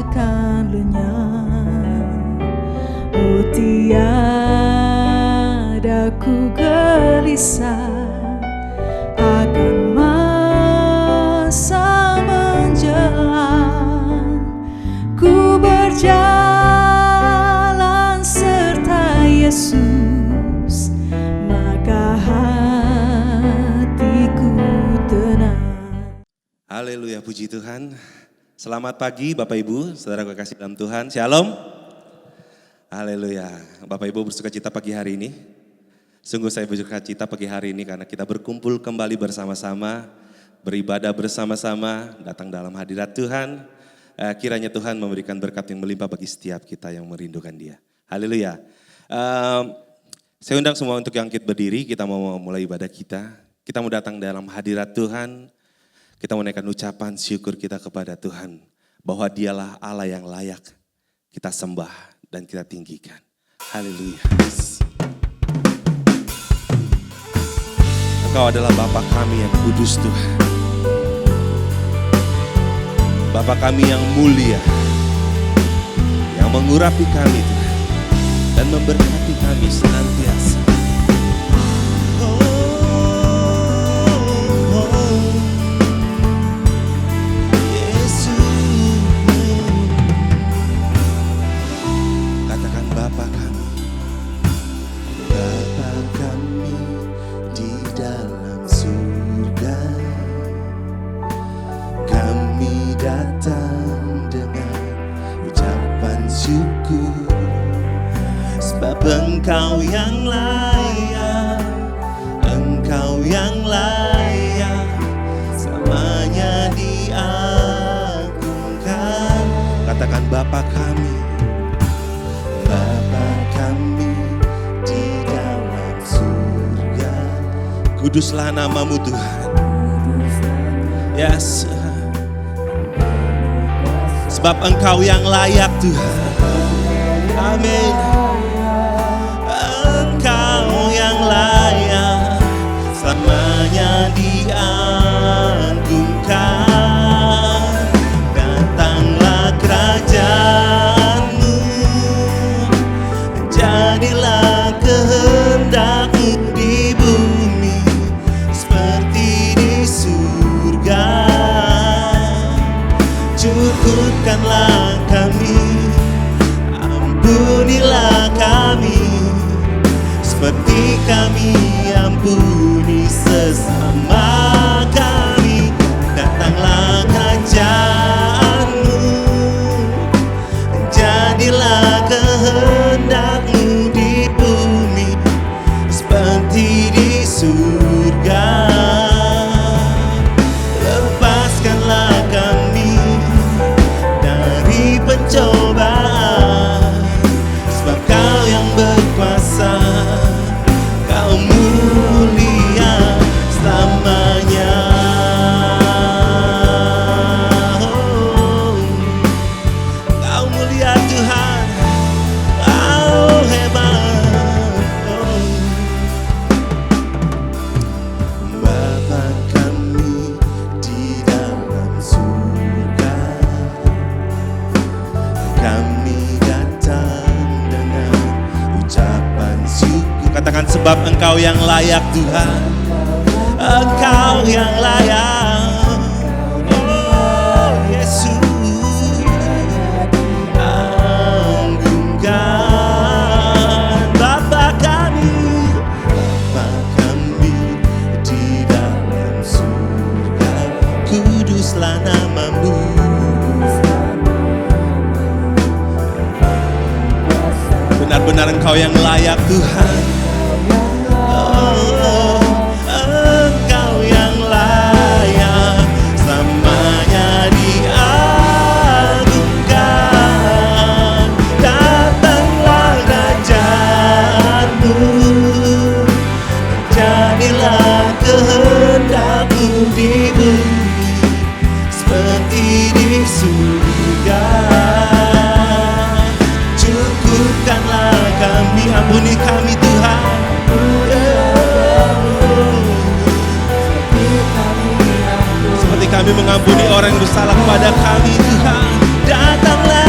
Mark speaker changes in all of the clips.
Speaker 1: takkan lenyap. Oh tiada ku gelisah akan masa menjelang. Ku berjalan serta Yesus, maka hatiku tenang.
Speaker 2: Haleluya, puji Tuhan. Selamat pagi Bapak Ibu, saudara kekasih dalam Tuhan. Shalom. Haleluya. Bapak Ibu bersuka cita pagi hari ini. Sungguh saya bersuka cita pagi hari ini karena kita berkumpul kembali bersama-sama, beribadah bersama-sama, datang dalam hadirat Tuhan. Kiranya Tuhan memberikan berkat yang melimpah bagi setiap kita yang merindukan Dia. Haleluya. Saya undang semua untuk bangkit berdiri, kita mau mulai ibadah kita. Kita mau datang dalam hadirat Tuhan. Kita menaikkan ucapan syukur kita kepada Tuhan. Bahwa Dialah Allah yang layak kita sembah dan kita tinggikan. Haleluya. Engkau adalah Bapa kami yang kudus Tuhan. Bapa kami yang mulia, yang mengurapi kami Tuhan, dan memberkati kami senantiasa. Katakan Bapa kami, Bapa kami di dalam surga. Kami datang dengan ucapan syukur, sebab Engkau yang layak, Engkau yang layak, selamanya diagungkan. Katakan Bapa kami, Bapa kami di dalam surga. Kuduslah nama-Mu Tuhan. Yes. Sebab Engkau yang layak Tuhan. Amin. Engkau yang layak, selamanya diagungkan. Datanglah kerajaan-Mu, jadilah kehendak-Mu di bumi seperti di surga. Cukupkanlah kami, ampunilah kami, seperti kami ampuni sesama kami. Datanglah kerajaan-Mu, jadilah kehendak-Mu di bumi seperti di surga. Lepaskanlah kami dari pencobaan, sebab Kau yang berkuasa, Kau mulia selamanya. Kau mulia Tuhan, Kau hebat. Bapa kami di dalam surga, kami datang dengan ucapan syukur. Katakan sebab Engkau yang layak Tuhan, Engkau yang layak. Oh Yesus, anggungkan Bapa kami, Bapa kami di dalam surga. Kuduslah nama-Mu. Benar-benar Engkau yang layak Tuhan. Oh, Engkau yang layak, selamanya diagungkan. Datanglah kerajaan-Mu, jadilah kehendak-Mu di bumi seperti di surga. Cukupkanlah kami, ampuni kami Tuhan. Seperti kami mengampuni orang yang bersalah kepada kami Tuhan. Datanglah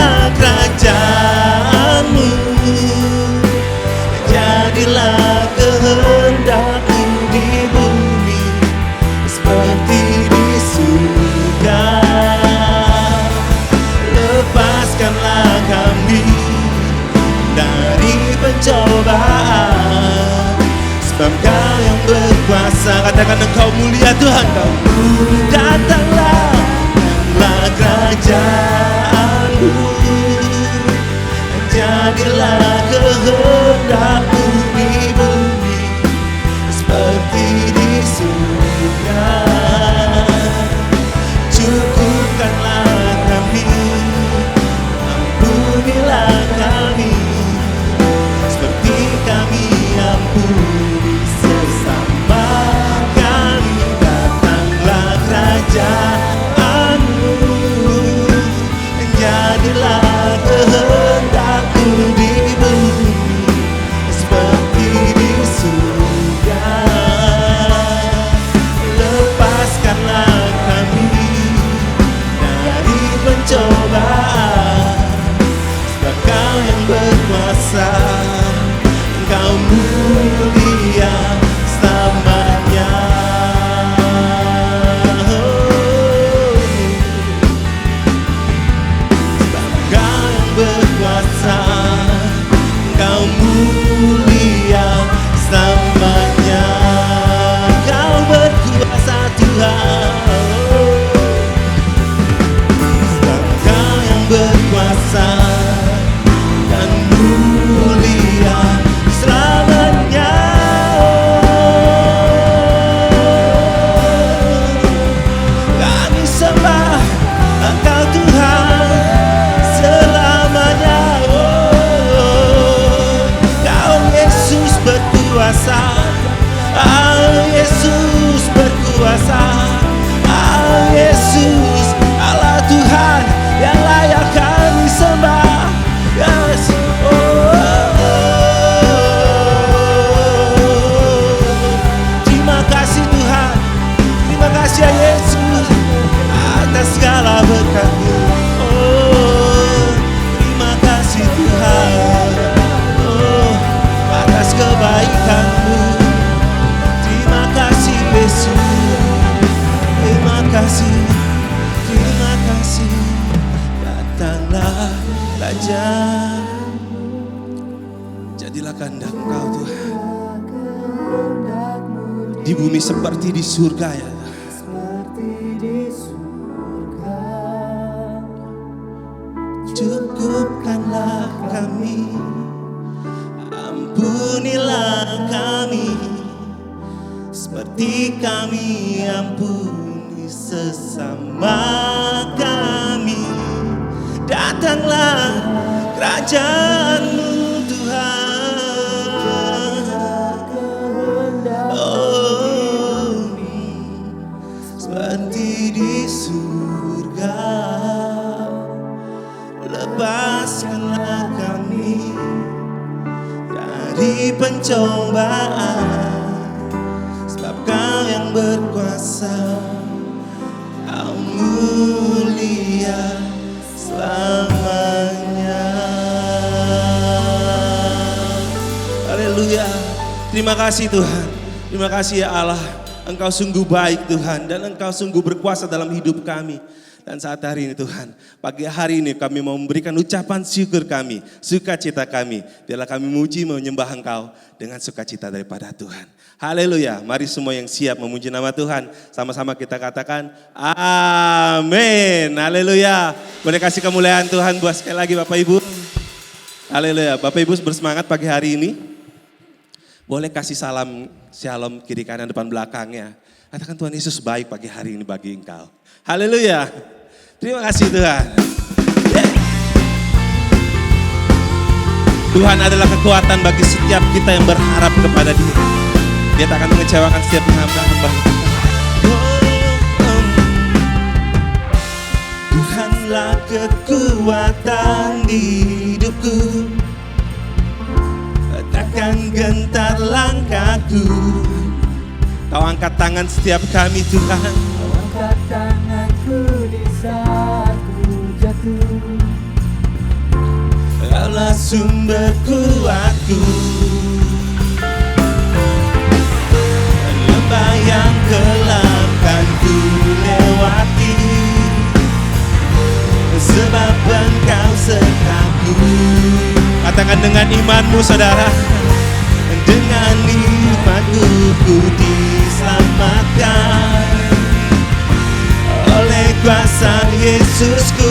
Speaker 2: berkuasa. Katakan Engkau mulia Tuhan, Engkau datanglah, datanglah kerajaanmu, jadilah kehendak-Mu di bumi seperti di surga. Cukupkanlah kami, ampunilah kami seperti kami ampuni sesama kami. Datanglah kerajaan-Mu, jadilah kehendak-Mu di bumi seperti di surga. Lepaskanlah kami dari pencobaan, sebab Kau yang berkuasa, Engkau mulia selamanya. Sebab Kau yang berkuasa, Engkau mulia selamanya. Kau berkuasa Tuhan, sebab Kau yang berkuasa dan mulia selamanya. Kami sembah Engkau Tuhan selamanya. Kau Yesus berkuasa, Yesus berkuasa, Yesus Allah Tuhan yang layak kami sembah. Yes. Terima kasih Tuhan, terima kasih ya Yesus atas segala berkat-Mu. Terima kasih Tuhan, atas kebaikan-Mu. Terima kasih Yesus, terima kasih, terima kasih. Datanglah Raja, jadilah kehendak Engkau Tuhan di bumi seperti di surga ya. Cukupkanlah kami, ampunilah kami seperti kami ampuni sesama kami. Datanglah kerajaan-Mu Tuhan, seperti di surga. Lepaskanlah kami dari pencobaan, sebab Kau yang berkuasa, Kau mulia selamanya. Haleluya. Terima kasih Tuhan, terima kasih ya Allah. Engkau sungguh baik Tuhan, dan Engkau sungguh berkuasa dalam hidup kami. Dan saat hari ini Tuhan, pagi hari ini kami mau memberikan ucapan syukur kami, sukacita kami. Biarlah kami memuji, menyembah Engkau dengan sukacita daripada Tuhan. Haleluya. Mari semua yang siap memuji nama Tuhan, sama-sama kita katakan amin. Haleluya. Boleh kasih kemuliaan Tuhan buat sekali lagi Bapak Ibu. Haleluya. Bapak Ibu bersemangat pagi hari ini. Boleh kasih salam shalom kiri kanan depan belakangnya. Katakan Tuhan Yesus baik pagi hari ini bagi engkau. Haleluya. Terima kasih Tuhan. Tuhan adalah kekuatan bagi setiap kita yang berharap kepada Dia. Dia tak akan mengecewakan setiap hamba-hamba. Tuhanlah kekuatan di hidupku, takkan gentar langkahku. Kau angkat tangan setiap kami Tuhan.
Speaker 1: Kau angkat tanganku di saat ku jatuh.
Speaker 2: Kaulah sumber kuatku. Lembah yang gelap kan ku lewati, sebab Engkau sertaku. Katakan dengan imanmu saudara, dengan iman imanku ku diselamatkan oleh kuasa Yesusku.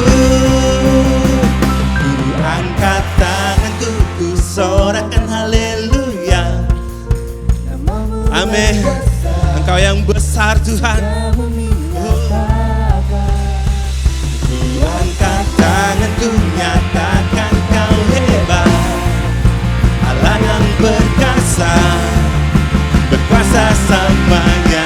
Speaker 2: Ku angkat tanganku, ku sorakan haleluya. Amin. Engkau yang besar Tuhan. Ku angkat tanganku, nyatakan kau hebat, Allah yang perkasa, berkuasa selamanya.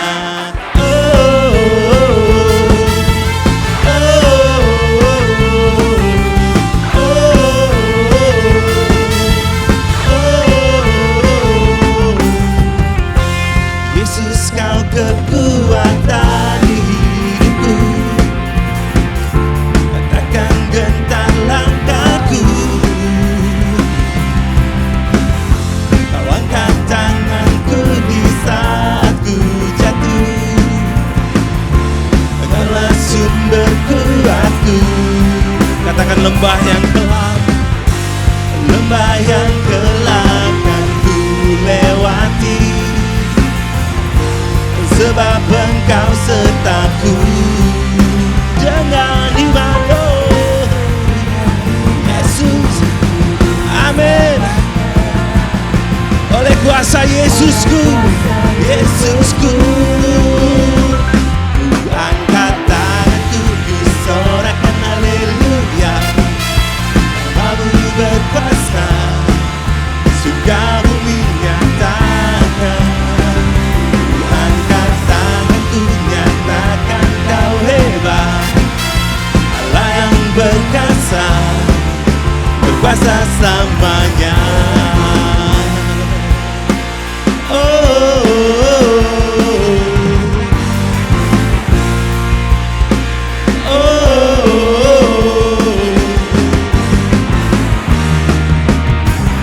Speaker 2: Yesus, kau kekuatan di hidupku, takkan gentar langkahku. Kau angkat tanganku di saat ku jatuh, Engkaulah sumber kuatku. Katakan lembah yang gelap, lembah yang gelap kan ku lewati, sebab Engkau sertaku. Jangan dimalu, Yesus. Amin. Oleh kuasa Yesusku, Yesusku. Ku angkat tanganku, ku sorakan haleluya. Namamu berkuasa, surga bumi nyatakan. Nyatakan kau hebat, Allah yang berkuasa, berkuasa selamanya. Oh, oh, oh,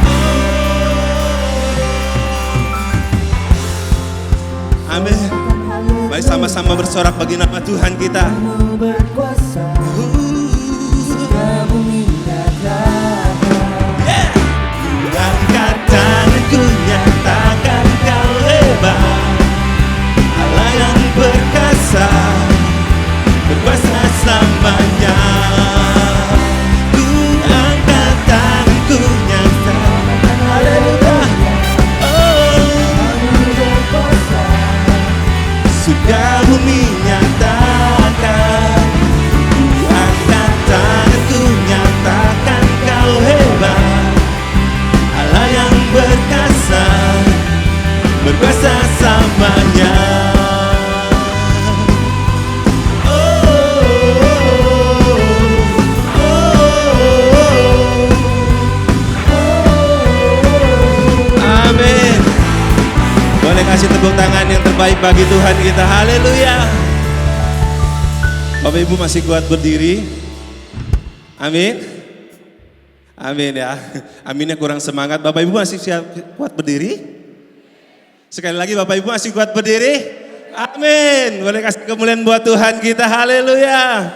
Speaker 2: oh. Amin. Mari sama-sama bersorak bagi nama Tuhan kita. Angkat tanganku, nyatakan kau hebat, Allah yang perkasa, berkuasa selamanya. Ku angkat tanganku, nyatakan haleluya. Surga bumi nyatakan. Ku angkat tanganku, nyatakan kau hebat, Allah yang berkuasa, berkuasa selamanya. Oh, oh, oh. Amin. Boleh kasih tepuk tangan yang terbaik bagi Tuhan kita. Haleluya. Bapak Ibu masih kuat berdiri? Amin. Amin ya. Aminnya kurang semangat. Bapak Ibu masih siap kuat berdiri? Sekali lagi Bapak Ibu masih kuat berdiri? Amin. Boleh kasih kemuliaan buat Tuhan kita. Haleluya.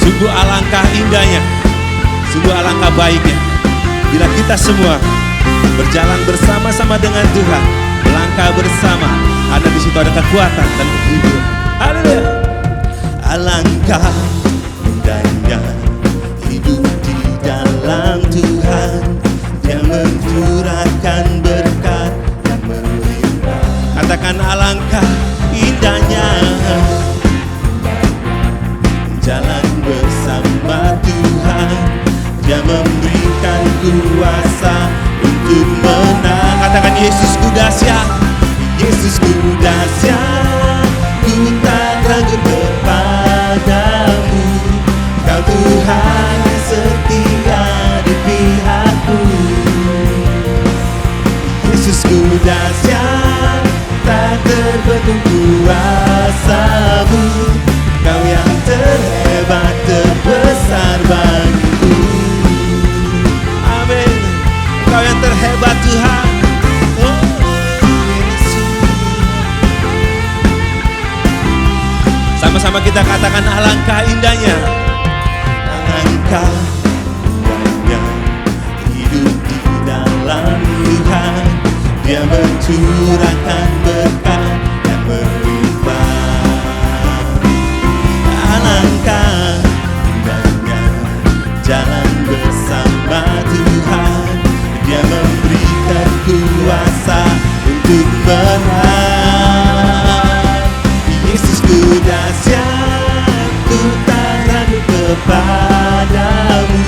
Speaker 2: Sungguh alangkah indahnya, sungguh alangkah baiknya bila kita semua berjalan bersama-sama dengan Tuhan, melangkah bersama. Ada di situ ada kekuatan dan kehidupan. Haleluya. Alangkah indahnya hidup di dalam Tuhan, Dia mencurahkan berkat yang melimpah. Katakan alangkah indahnya jalan bersama Tuhan, Dia memberikan kuasa untuk menang. Katakan Yesusku dahsyat, Yesusku dahsyat, ku tak ragu kepadamu. Kau Tuhan yang setia di pihakku. Yesusku dahsyat, tak terbendung kuasamu. Kau yang terhebat, terbesar bagiku. Amin. Kau yang terhebat Tuhan. Oh, Yesus. Sama-sama kita katakan alangkah indahnya. Alangkah indahnya hidup di dalam Tuhan. Dia mencurahkan berkat yang melimpah. Alangkah indahnya jalan bersama Tuhan. Dia memberikan kuasa untuk menang. Yesusku dahsyat, ku tak ragu kepadamu.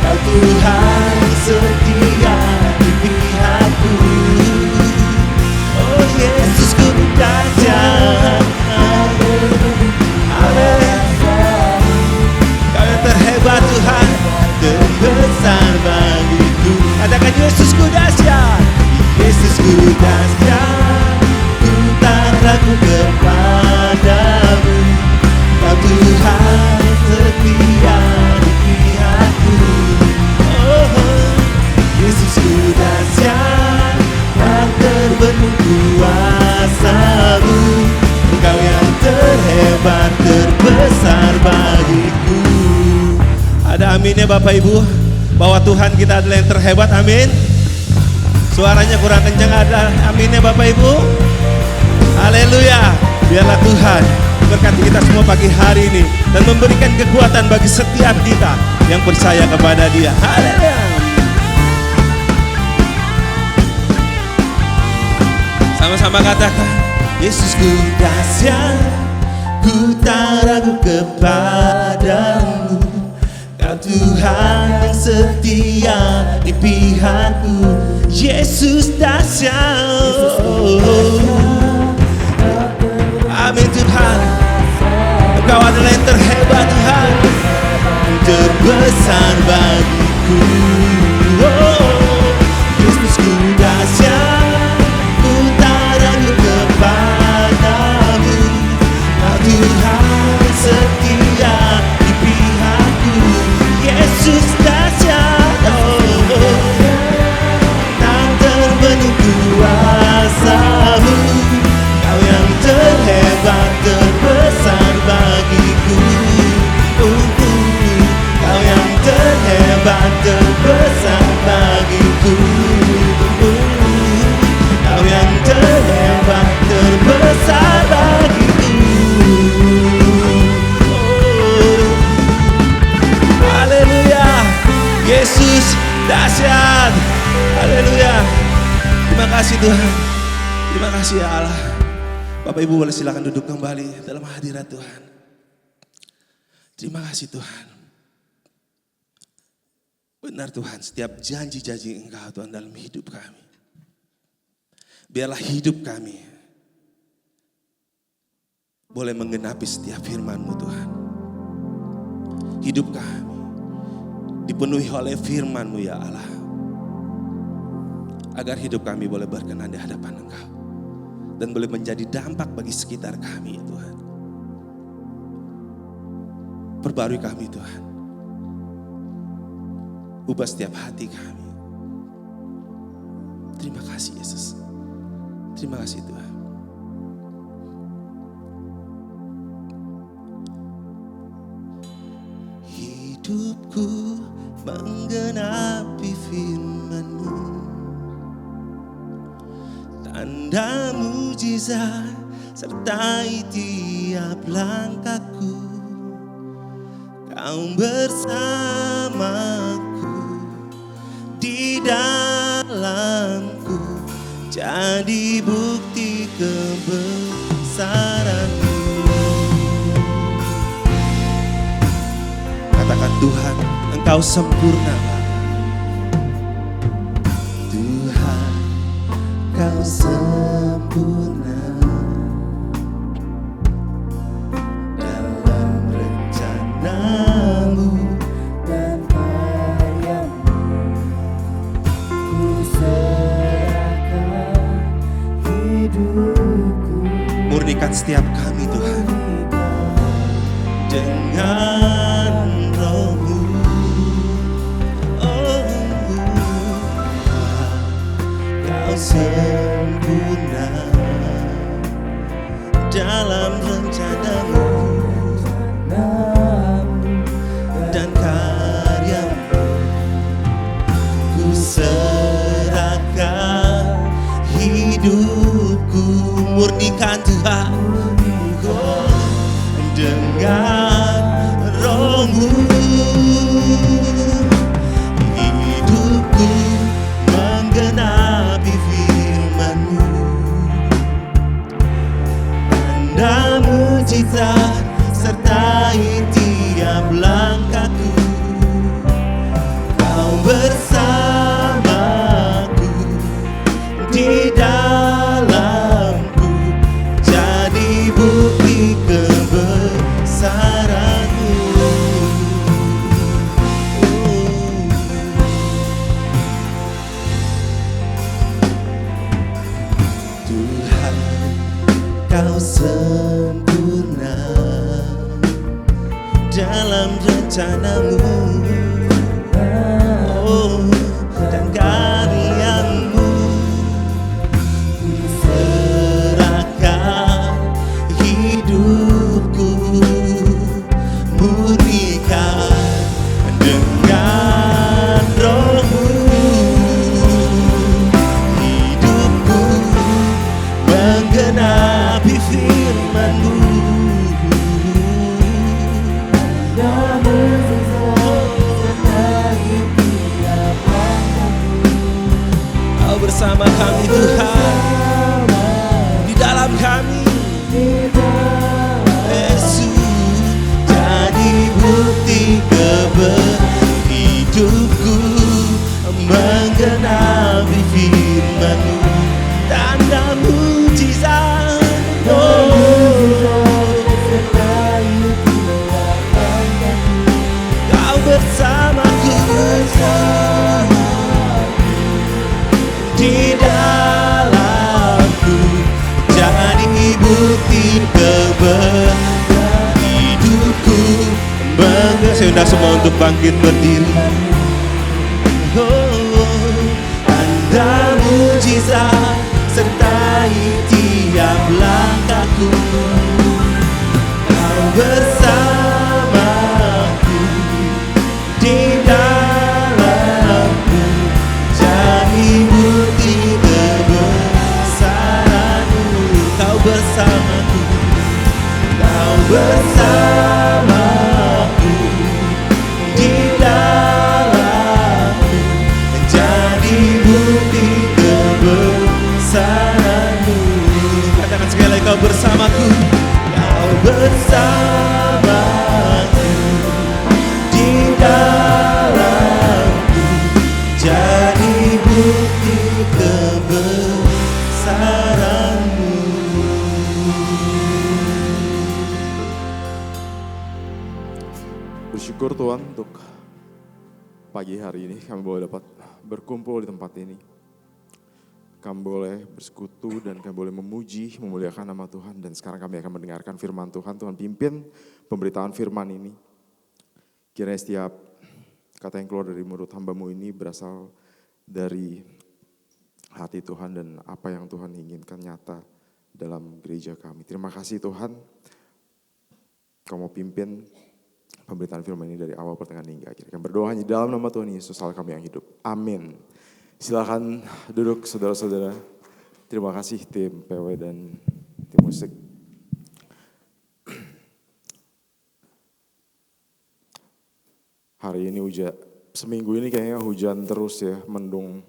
Speaker 2: Kau Tuhan setia di pihakku. Oh Yesusku dahsyat, amin. Kau yang terhebat Tuhan, terbesar bagiku. Katakan Yesusku dahsyat, Yesusku dahsyat, ku tak ragu kepadamu. Kau Tuhan setia di pihakku. Oh, Yesusku dahsyat, tak terbendung kuasamu. Engkau yang terhebat, terbesar bagiku. Ada aminnya Bapak Ibu, bahwa Tuhan kita adalah yang terhebat, amin. Suaranya kurang kencang, ada aminnya Bapak Ibu. Haleluya. Biarlah Tuhan berkati kita semua pagi hari ini dan memberikan kekuatan bagi setiap kita yang percaya kepada Dia. Haleluya. Sama-sama katakan, Yesusku dahsyat, ku tak ragu kepadamu. Kau Tuhan yang setia di pihakku. Yesus dahsyat, amin Tuhan. Engkau adalah yang terhebat Tuhan, terbesar bagiku. Oh, Yesusku dahsyat, ku tak ragu kepadamu. Kau Tuhan setia di pihakku. Yesus dahsyat, tak terbendung kuasamu. Kau yang terhebat, terbesar bagiku. Kau yang terhebat, terbesar bagiku. Kau yang terhebat, terbesar bagiku. Haleluya, Yesus dahsyat. Haleluya. Terima kasih Tuhan. Terima kasih ya Allah. Bapak Ibu boleh silakan duduk kembali dalam hadirat Tuhan. Terima kasih Tuhan. Benar Tuhan, setiap janji-janji Engkau Tuhan dalam hidup kami. Biarlah hidup kami boleh menggenapi setiap firman-Mu Tuhan. Hidup kami dipenuhi oleh firman-Mu ya Allah. Agar hidup kami boleh berkenan di hadapan Engkau. Dan boleh menjadi dampak bagi sekitar kami ya Tuhan. Perbarui kami Tuhan. Ubah setiap hati kami. Terima kasih Yesus. Terima kasih Tuhan. Hidupku menggenapi firman-Mu. Tanda mujizat sertai tiap langkahku. Kau bersamaku di dalamku, jadi bukti kebesaran-Mu. Katakan Tuhan, Engkau sempurna. Tuhan, Kau sempurna dalam rencana-Mu dan karya-Mu. Ku serahkan hidupku. Murnikan setiap kami Tuhan dengan Roh-Mu. Oh, Kau sempurna dalam rencana-Mu dan karya-Mu. Ku serahkan mujizat sertai tiap langkahku. Kau bersamaku di dalamku, jadi bukti kebesaran-Mu. Tuhan, Kau sempurna dalam rencana-Mu, oh, dan karya-Mu. Serahkan hidupku, murnikan dengan Roh-Mu. Hidupku menggenapi firman-Mu. Kau bersama kami Tuhan, di dalam kami Yesus, jadi bukti hidupku menggenapi firman-Mu. Tanda mujizat, Kau bersamaku di dalamku, jadi bukti hidupku. Saya undang semua untuk bangkit berdiri. Tanda mujizat sertai tiap langkahku. Kau bersamaku di dalamku, jadi bukti kebesaran-Mu. Kau bersamaku, Kau bersamaku di dalamku, jadi bukti kebesaran-Mu. Katakan sekali lagi, Kau bersamaku, Kau bersamaku di dalamku, jadi bukti kebesaran-Mu.
Speaker 3: Bersyukur Tuhan untuk pagi hari ini kami boleh dapat berkumpul di tempat ini. Kami boleh bersekutu dan kami boleh memuji, memuliakan nama Tuhan. Dan sekarang kami akan mendengarkan firman Tuhan. Tuhan pimpin pemberitaan firman ini. Kiranya setiap kata yang keluar dari mulut hamba-Mu ini berasal dari hati Tuhan dan apa yang Tuhan inginkan nyata dalam gereja kami. Terima kasih Tuhan, Kau mau pimpin pemberitaan firman ini dari awal pertengahan hingga akhir. Kami berdoa hanya dalam nama Tuhan Yesus Allah kami yang hidup. Amin. Silakan duduk saudara-saudara. Terima kasih tim PW dan tim musik. Hari ini hujan, seminggu ini kayaknya hujan terus ya, mendung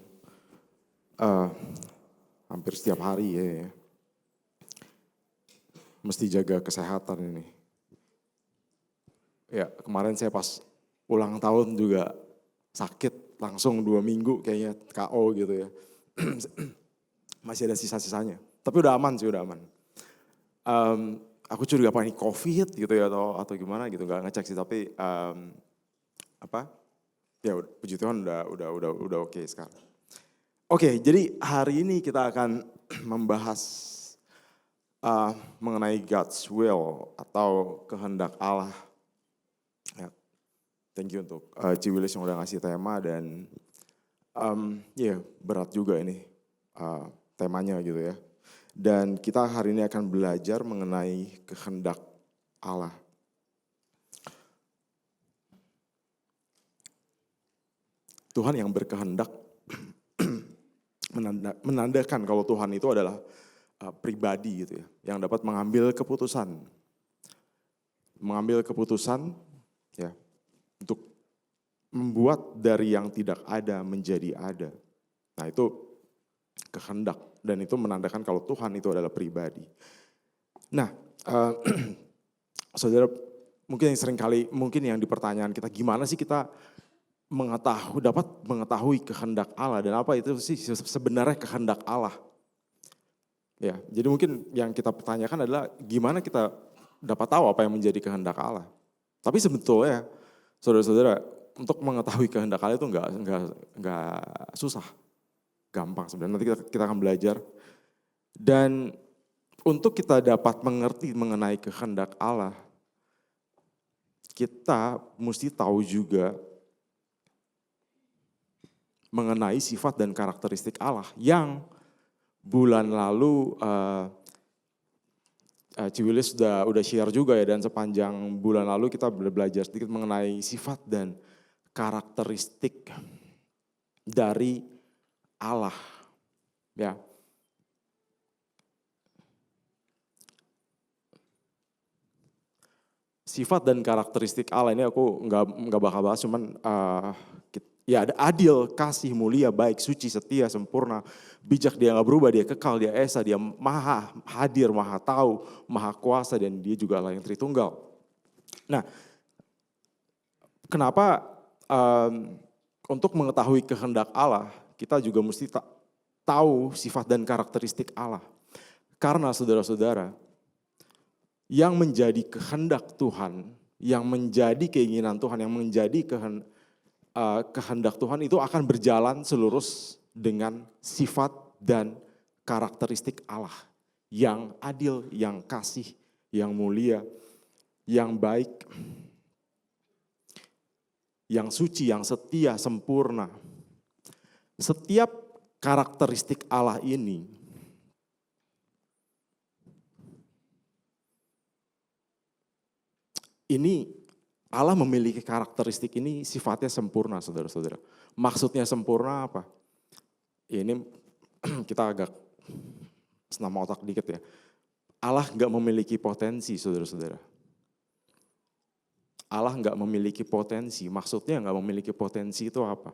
Speaker 3: hampir setiap hari ya. Mesti jaga kesehatan ini. Ya, kemarin saya pas ulang tahun juga sakit langsung 2 minggu kayaknya KO gitu ya. Masih ada sisa-sisanya. Tapi udah aman sih, udah aman. Aku curiga apa ini COVID gitu ya atau gimana gitu, nggak ngecek sih. Tapi ya puji Tuhan udah oke sekarang. Oke, jadi hari ini kita akan membahas mengenai God's will atau kehendak Allah. Ya, thank you untuk Ciwilis yang udah ngasih tema dan berat juga ini temanya gitu ya. Dan kita hari ini akan belajar mengenai kehendak Allah. Tuhan yang berkehendak menandakan kalau Tuhan itu adalah pribadi gitu ya, yang dapat mengambil keputusan ya untuk membuat dari yang tidak ada menjadi ada. Nah itu kehendak dan itu menandakan kalau Tuhan itu adalah pribadi. Nah saudara, mungkin yang sering kali, mungkin yang di pertanyaan kita, gimana sih kita dapat mengetahui kehendak Allah dan apa itu sih sebenarnya kehendak Allah? Ya, jadi mungkin yang kita pertanyakan adalah gimana kita dapat tahu apa yang menjadi kehendak Allah. Tapi sebetulnya, saudara-saudara, untuk mengetahui kehendak Allah itu enggak susah, gampang sebenarnya. Nanti kita akan belajar. Dan untuk kita dapat mengerti mengenai kehendak Allah, kita mesti tahu juga mengenai sifat dan karakteristik Allah yang bulan lalu Ciwilis udah share juga ya, dan sepanjang bulan lalu kita belajar sedikit mengenai sifat dan karakteristik dari Allah. Ya. Sifat dan karakteristik Allah ini aku nggak bakal bahas, cuman ya ada adil, kasih, mulia, baik, suci, setia, sempurna, bijak, dia nggak berubah, dia kekal, dia esa, dia maha hadir, maha tahu, maha kuasa, dan dia juga Allah yang Tritunggal. Nah, kenapa untuk mengetahui kehendak Allah, kita juga mesti tahu sifat dan karakteristik Allah. Karena saudara-saudara, yang menjadi kehendak Tuhan, yang menjadi keinginan Tuhan, yang menjadi kehendak Tuhan itu akan berjalan selurus dengan sifat dan karakteristik Allah yang adil, yang kasih, yang mulia, yang baik, yang suci, yang setia, sempurna. Setiap karakteristik Allah ini Allah memiliki karakteristik ini sifatnya sempurna, saudara-saudara. Maksudnya sempurna apa? Ini kita agak senam otak dikit ya. Allah nggak memiliki potensi, saudara-saudara. Allah nggak memiliki potensi. Maksudnya nggak memiliki potensi itu apa?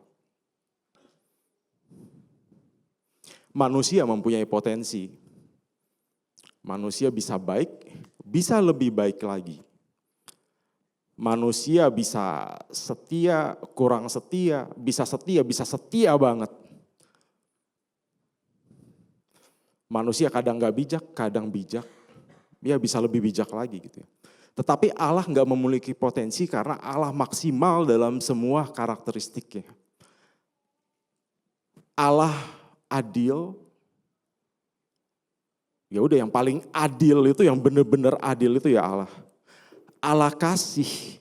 Speaker 3: Manusia mempunyai potensi. Manusia bisa baik, bisa lebih baik lagi. Manusia bisa setia, kurang setia, bisa setia banget. Manusia kadang gak bijak, kadang bijak. Dia bisa lebih bijak lagi gitu ya. Tetapi Allah gak memiliki potensi karena Allah maksimal dalam semua karakteristiknya. Allah adil. Ya udah, yang paling adil itu, yang benar-benar adil itu ya Allah. Allah kasih,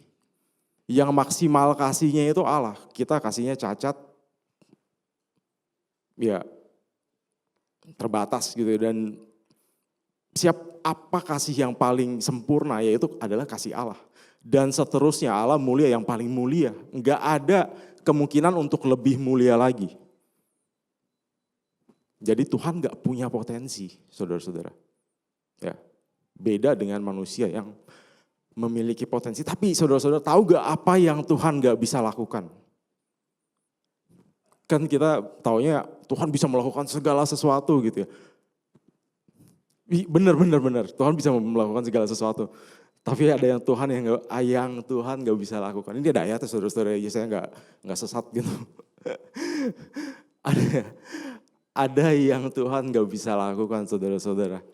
Speaker 3: yang maksimal kasihnya itu Allah. Kita kasihnya cacat, ya terbatas gitu. Dan apa kasih yang paling sempurna, yaitu adalah kasih Allah. Dan seterusnya, Allah mulia, yang paling mulia. Enggak ada kemungkinan untuk lebih mulia lagi. Jadi Tuhan enggak punya potensi, saudara-saudara. Ya, beda dengan manusia yang memiliki potensi. Tapi saudara-saudara tahu gak apa yang Tuhan gak bisa lakukan? Kan kita taunya Tuhan bisa melakukan segala sesuatu gitu ya. Benar. Tuhan bisa melakukan segala sesuatu. Tapi ada yang Tuhan yang Tuhan gak bisa lakukan. Ini ada ayatnya, saudara-saudara, ya saya gak sesat gitu. Ada yang Tuhan gak bisa lakukan, saudara-saudara.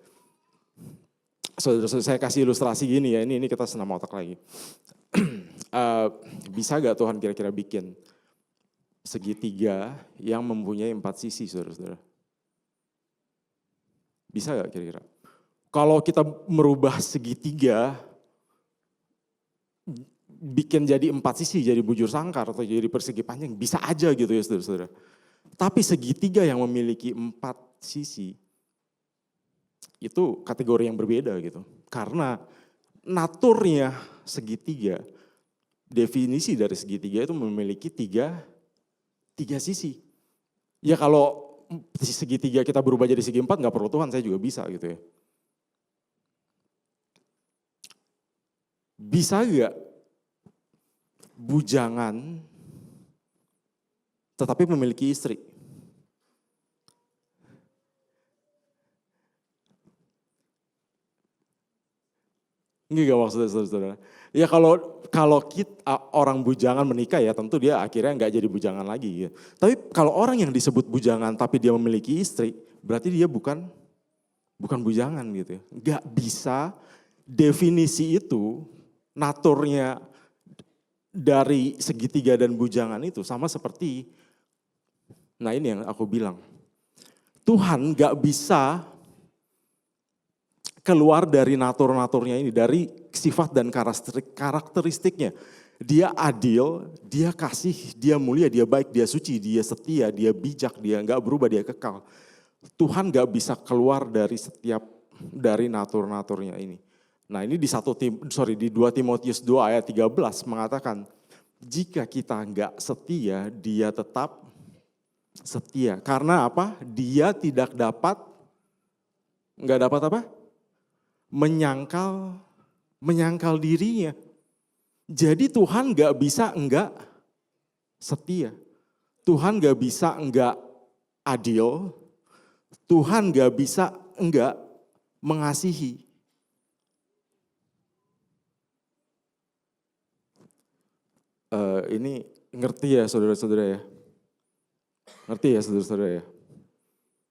Speaker 3: Saudara-saudara, saya kasih ilustrasi gini ya, ini kita senam otak lagi. Bisa gak Tuhan kira-kira bikin segitiga yang mempunyai 4 sisi, saudara-saudara? Bisa gak kira-kira? Kalau kita merubah segitiga, bikin jadi 4 sisi, jadi bujur sangkar atau jadi persegi panjang, bisa aja gitu ya saudara-saudara. Tapi segitiga yang memiliki 4 sisi, itu kategori yang berbeda gitu. Karena naturnya segitiga, definisi dari segitiga itu memiliki tiga sisi. Ya kalau segitiga kita berubah jadi segi 4 gak perlu Tuhan, saya juga bisa gitu ya. Bisa gak bujangan tetapi memiliki istri? Enggak maksudnya saudara-saudara. Ya kalau kita, orang bujangan menikah ya tentu dia akhirnya nggak jadi bujangan lagi. Ya. Tapi kalau orang yang disebut bujangan tapi dia memiliki istri, berarti dia bukan bujangan gitu ya. Nggak bisa definisi itu, naturnya dari segitiga dan bujangan itu sama seperti, nah ini yang aku bilang. Tuhan nggak bisa keluar dari natur-naturnya ini, dari sifat dan karakteristiknya. Dia adil, dia kasih, dia mulia, dia baik, dia suci, dia setia, dia bijak, dia nggak berubah, dia kekal. Tuhan nggak bisa keluar dari natur-naturnya ini. Nah ini di 2 Timotius 2 ayat 13 mengatakan, jika kita nggak setia, dia tetap setia. Karena apa? Dia nggak dapat apa? Menyangkal dirinya. Jadi Tuhan gak bisa enggak setia. Tuhan gak bisa enggak adil. Tuhan gak bisa enggak mengasihi. Ini ngerti ya saudara-saudara ya? Ngerti ya saudara-saudara ya?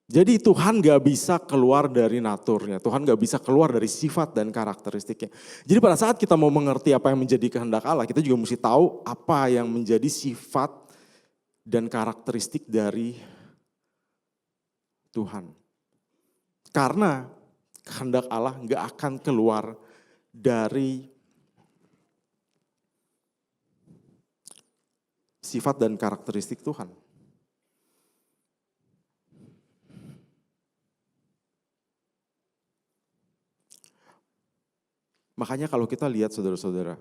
Speaker 3: Jadi Tuhan gak bisa keluar dari naturnya, Tuhan gak bisa keluar dari sifat dan karakteristiknya. Jadi pada saat kita mau mengerti apa yang menjadi kehendak Allah, kita juga mesti tahu apa yang menjadi sifat dan karakteristik dari Tuhan. Karena kehendak Allah gak akan keluar dari sifat dan karakteristik Tuhan. Makanya kalau kita lihat saudara-saudara,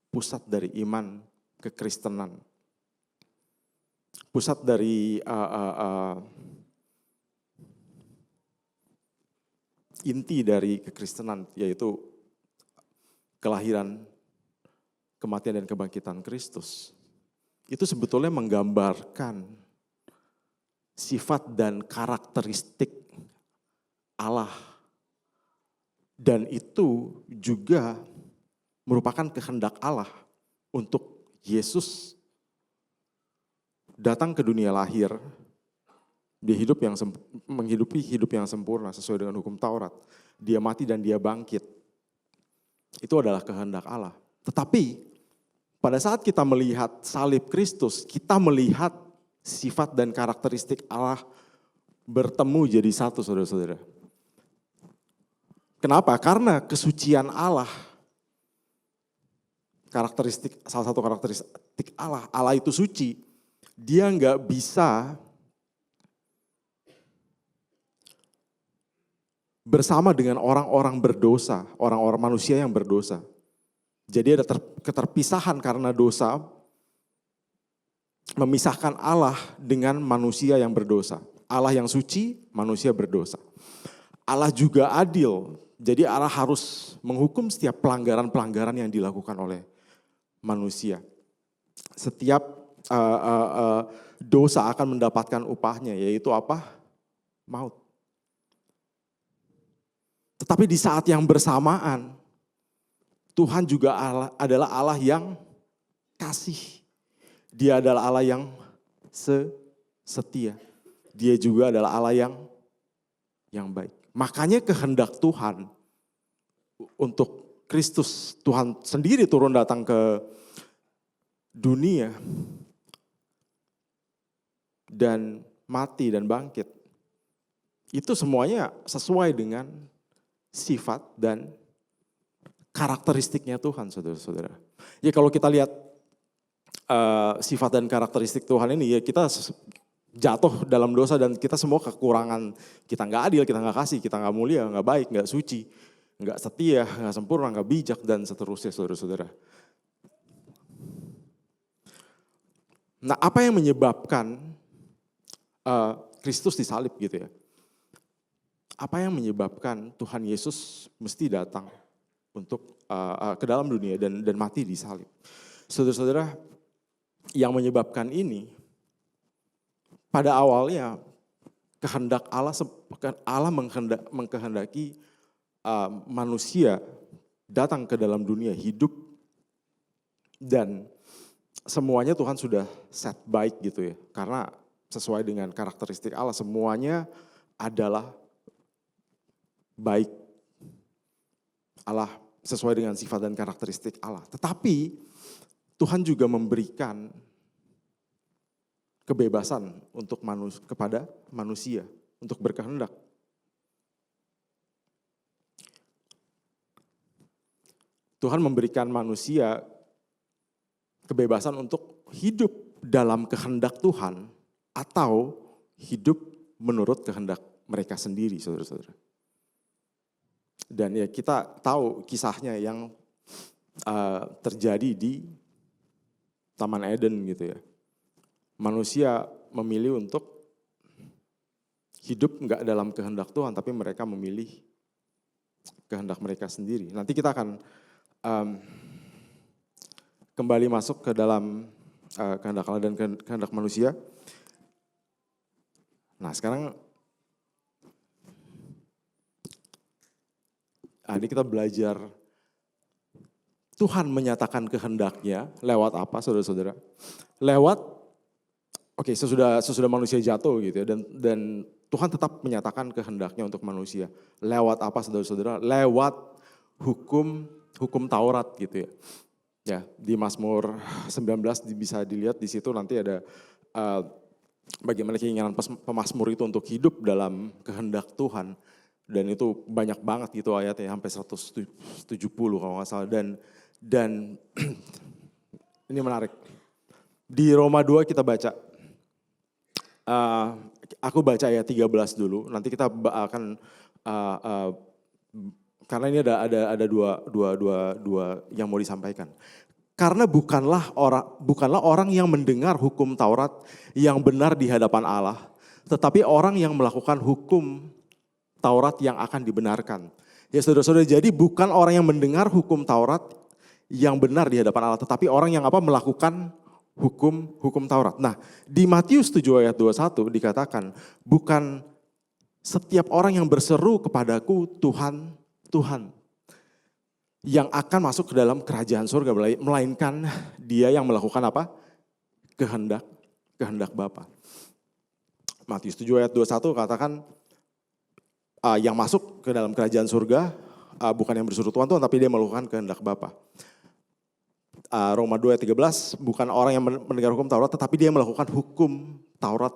Speaker 3: pusat dari iman kekristenan, pusat dari inti dari kekristenan yaitu kelahiran, kematian dan kebangkitan Kristus. Itu sebetulnya menggambarkan sifat dan karakteristik Allah. Dan itu juga merupakan kehendak Allah untuk Yesus datang ke dunia lahir. Dia menghidupi hidup yang sempurna sesuai dengan hukum Taurat. Dia mati dan dia bangkit. Itu adalah kehendak Allah. Tetapi pada saat kita melihat salib Kristus, kita melihat sifat dan karakteristik Allah bertemu jadi satu saudara-saudara. Kenapa? Karena kesucian Allah, salah satu karakteristik Allah, Allah itu suci. Dia nggak bisa bersama dengan orang-orang berdosa, orang-orang manusia yang berdosa. Jadi ada keterpisahan karena dosa, memisahkan Allah dengan manusia yang berdosa. Allah yang suci, manusia berdosa. Allah juga adil. Jadi Allah harus menghukum setiap pelanggaran-pelanggaran yang dilakukan oleh manusia. Setiap dosa akan mendapatkan upahnya, yaitu apa? Maut. Tetapi di saat yang bersamaan, Tuhan juga adalah Allah yang kasih. Dia adalah Allah yang setia. Dia juga adalah Allah yang baik. Makanya kehendak Tuhan untuk Kristus, Tuhan sendiri turun datang ke dunia dan mati dan bangkit. Itu semuanya sesuai dengan sifat dan karakteristiknya Tuhan, saudara-saudara. Ya kalau kita lihat sifat dan karakteristik Tuhan ini, ya kita jatuh dalam dosa dan kita semua kekurangan. Kita nggak adil, kita nggak kasih, kita nggak mulia, nggak baik, nggak suci, nggak setia, nggak sempurna, nggak bijak, dan seterusnya saudara-saudara. Nah apa yang menyebabkan Kristus disalib gitu ya? Apa yang menyebabkan Tuhan Yesus mesti datang untuk ke dalam dunia dan mati di salib? Saudara-saudara, yang menyebabkan ini pada awalnya kehendak Allah mengkehendaki manusia datang ke dalam dunia hidup dan semuanya Tuhan sudah set baik gitu ya. Karena sesuai dengan karakteristik Allah semuanya adalah baik. Allah sesuai dengan sifat dan karakteristik Allah. Tetapi Tuhan juga memberikan kebebasan untuk kepada manusia untuk berkehendak. Tuhan memberikan manusia kebebasan untuk hidup dalam kehendak Tuhan atau hidup menurut kehendak mereka sendiri, saudara-saudara. Dan ya kita tahu kisahnya yang terjadi di Taman Eden gitu ya. Manusia memilih untuk hidup enggak dalam kehendak Tuhan, tapi mereka memilih kehendak mereka sendiri. Nanti kita akan kembali masuk ke dalam kehendak Allah dan kehendak manusia. Nah sekarang ini kita belajar Tuhan menyatakan kehendaknya lewat apa, saudara-saudara? Lewat, sesudah manusia jatuh gitu ya, dan Tuhan tetap menyatakan kehendaknya untuk manusia. Lewat apa, saudara-saudara? Lewat hukum Taurat gitu ya. Ya, di Mazmur 19 bisa dilihat di situ nanti ada bagaimana keinginan pemazmur itu untuk hidup dalam kehendak Tuhan. Dan itu banyak banget gitu ayatnya, sampai 170 kalau nggak salah. Dan ini menarik. Di Roma 2 kita baca, aku baca ayat 13 dulu, nanti kita akan, karena ini ada dua yang mau disampaikan. Karena bukanlah orang yang mendengar hukum Taurat yang benar di hadapan Allah, tetapi orang yang melakukan hukum Taurat yang akan dibenarkan. Ya saudara-saudara, jadi bukan orang yang mendengar hukum Taurat yang benar di hadapan Allah, tetapi orang yang melakukan hukum Taurat. Nah, di Matius 7 ayat 21 dikatakan, bukan setiap orang yang berseru kepadaku Tuhan, Tuhan, yang akan masuk ke dalam kerajaan surga, melainkan dia yang melakukan apa? Kehendak Bapa. Matius 7 ayat 21 katakan, yang masuk ke dalam kerajaan surga bukan yang berseru Tuhan, tapi dia melakukan kehendak Bapa. Roma 2 ayat 13, bukan orang yang mendengar hukum Taurat, tetapi dia melakukan hukum Taurat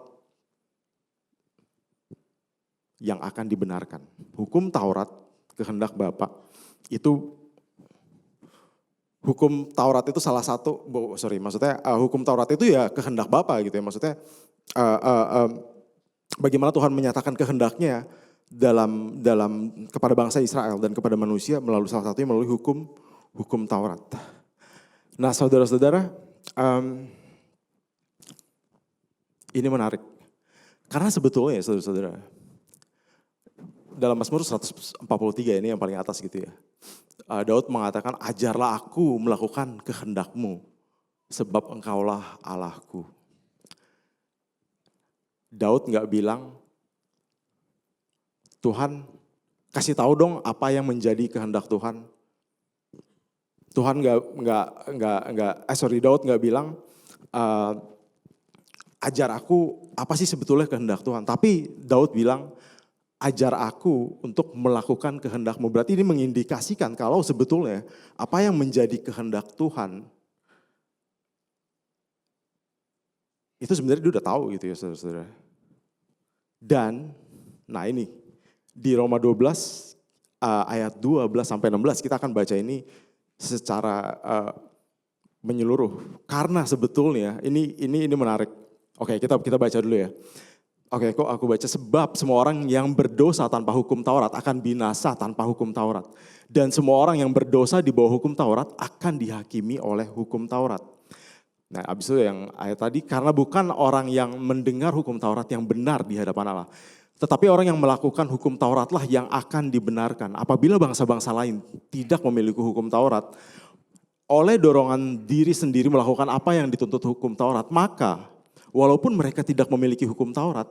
Speaker 3: yang akan dibenarkan. Hukum Taurat, kehendak Bapa, itu hukum Taurat itu salah satu, hukum Taurat itu ya kehendak Bapa gitu ya. Maksudnya bagaimana Tuhan menyatakan kehendaknya dalam kepada bangsa Israel dan kepada manusia melalui salah satunya melalui hukum Taurat. Nah, saudara-saudara, ini menarik. Karena sebetulnya saudara-saudara, dalam Mazmur 143 ini yang paling atas gitu ya. Daud mengatakan, ajarlah aku melakukan kehendak-Mu, sebab Engkaulah Allahku. Daud gak bilang, Tuhan kasih tahu dong apa yang menjadi kehendak Tuhan. Tuhan Daud nggak bilang ajar aku apa sih sebetulnya kehendak Tuhan. Tapi Daud bilang ajar aku untuk melakukan kehendak-Mu. Berarti ini mengindikasikan kalau sebetulnya apa yang menjadi kehendak Tuhan itu sebenarnya dia udah tahu gitu ya saudara-saudara. Dan nah ini di Roma 12 ayat 12 sampai 16 kita akan baca ini secara menyeluruh. Karena sebetulnya ini menarik. Oke, kita baca dulu ya. Oke, kok aku baca, sebab semua orang yang berdosa tanpa hukum Taurat akan binasa tanpa hukum Taurat. Dan semua orang yang berdosa di bawah hukum Taurat akan dihakimi oleh hukum Taurat. Nah, abis itu yang ayat tadi, karena bukan orang yang mendengar hukum Taurat yang benar di hadapan Allah, tetapi orang yang melakukan hukum Tauratlah yang akan dibenarkan. Apabila bangsa-bangsa lain tidak memiliki hukum Taurat, oleh dorongan diri sendiri melakukan apa yang dituntut hukum Taurat, maka walaupun mereka tidak memiliki hukum Taurat,